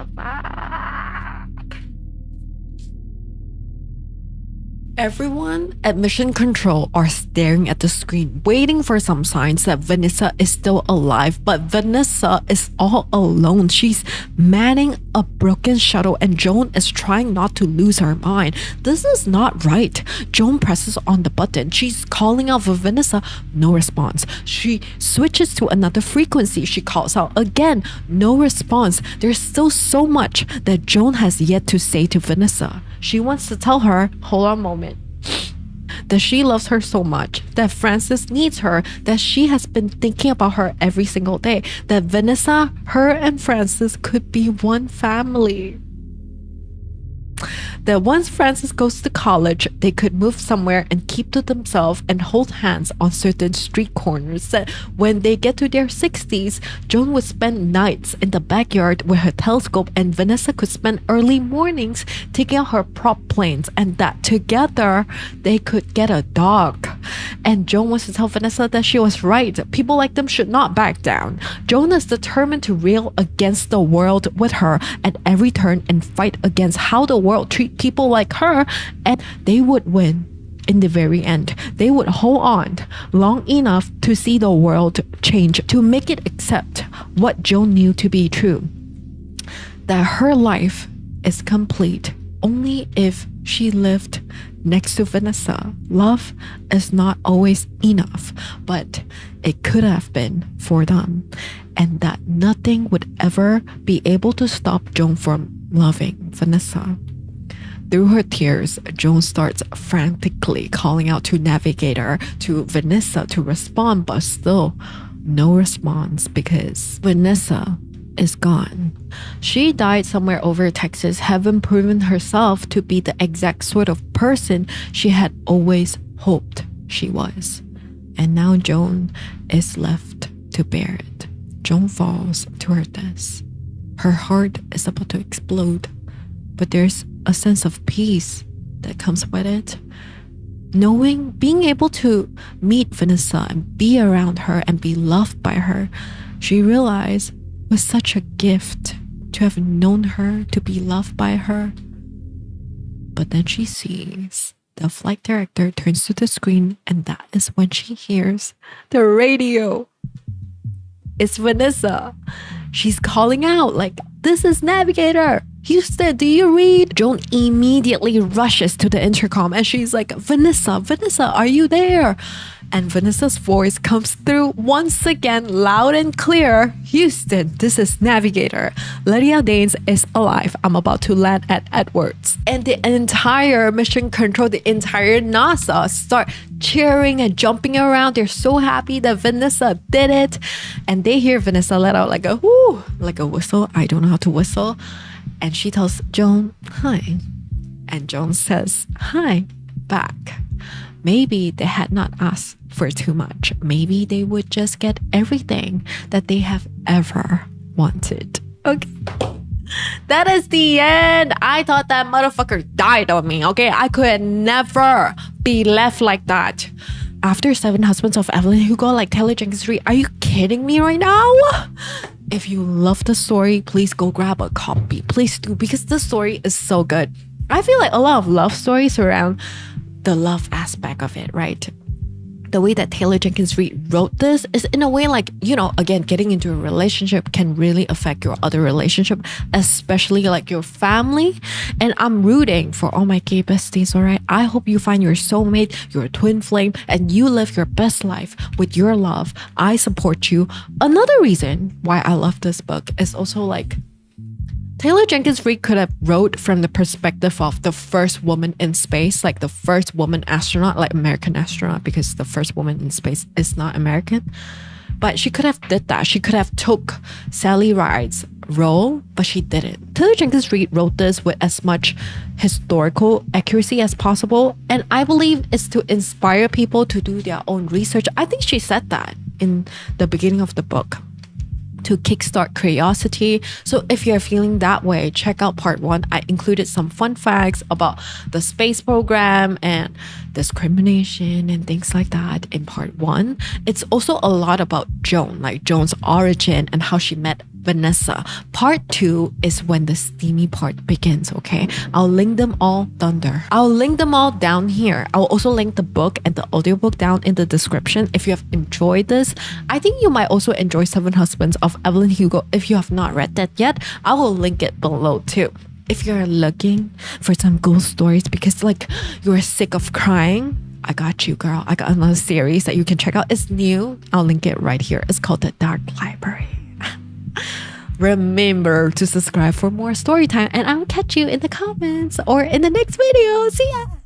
Everyone at Mission Control are staring at the screen, waiting for some signs that Vanessa is still alive, but Vanessa is all alone. She's manning a broken shuttle and Joan is trying not to lose her mind. This is not right. Joan presses on the button. She's calling out for Vanessa, no response. She switches to another frequency. She calls out again, no response. There's still so much that Joan has yet to say to Vanessa. She wants to tell her, hold on a moment, that she loves her so much, that Francis needs her, that she has been thinking about her every single day, that Vanessa, her and Francis could be one family. That once Francis goes to college, they could move somewhere and keep to themselves and hold hands on certain street corners. That when they get to their 60s, Joan would spend nights in the backyard with her telescope and Vanessa could spend early mornings taking out her prop planes, and that together they could get a dog. And Joan wants to tell Vanessa that she was right. People like them should not back down. Joan is determined to rail against the world with her at every turn and fight against how the world treats people like her, and they would win in the very end. They would hold on long enough to see the world change, to make it accept what Joan knew to be true, that her life is complete only if she lived next to Vanessa. Love is not always enough, but it could have been for them, and that nothing would ever be able to stop Joan from loving Vanessa. Through her tears, Joan starts frantically calling out to Navigator, to Vanessa to respond, but still no response because Vanessa is gone. She died somewhere over Texas, having proven herself to be the exact sort of person she had always hoped she was. And now Joan is left to bear it. Joan falls to her death. Her heart is about to explode, but there's a sense of peace that comes with it. Knowing, being able to meet Vanessa and be around her and be loved by her, she realized was such a gift to have known her, to be loved by her. But then she sees the flight director turns to the screen, and that is when she hears the radio. It's Vanessa. She's calling out like, "This is Navigator. Houston, do you read?" Joan immediately rushes to the intercom and she's like, Vanessa, are you there?" And Vanessa's voice comes through once again, loud and clear. "Houston, this is Navigator. Lydia Danes is alive. I'm about to land at Edwards." And the entire mission control, the entire NASA start cheering and jumping around. They're so happy that Vanessa did it. And they hear Vanessa let out like a whoo, like a whistle. I don't know how to whistle. And she tells Joan, "Hi." And Joan says, "Hi," back. Maybe they had not asked for too much. Maybe they would just get everything that they have ever wanted. Okay. That is the end. I thought that motherfucker died on me, okay? I could never be left like that. After Seven Husbands of Evelyn Hugo, like Taylor Jenkins Reid, are you kidding me right now? If you love the story, please go grab a copy. Please do, because the story is so good. I feel like a lot of love stories around the love aspect of it, right? The way that Taylor Jenkins Reid wrote this is in a way like, you know, again, getting into a relationship can really affect your other relationship, especially like your family. And I'm rooting for all my gay besties, all right? I hope you find your soulmate, your twin flame, and you live your best life with your love. I support you. Another reason why I love this book is also like Taylor Jenkins Reid could have wrote from the perspective of the first woman in space, like the first woman astronaut, like American astronaut, because the first woman in space is not American. But she could have did that. She could have took Sally Ride's role, but she didn't. Taylor Jenkins Reid wrote this with as much historical accuracy as possible, and I believe it's to inspire people to do their own research. I think she said that in the beginning of the book, to kickstart curiosity. So if you're feeling that way, check out part 1. I included some fun facts about the space program and discrimination and things like that in part 1. It's also a lot about Joan, like Joan's origin and how she met Vanessa. Part 2 is when the steamy part begins, okay? I'll link them all down there. I'll link them all down here. I'll also link the book and the audiobook down in the description. If you have enjoyed this, I think you might also enjoy Seven Husbands of Evelyn Hugo. If you have not read that yet, I will link it below too. If you're looking for some ghost stories because like you're sick of crying, I got you, girl. I got another series that you can check out. It's new. I'll link it right here. It's called The Dark Library. Remember to subscribe for more story time, and I'll catch you in the comments or in the next video. See ya!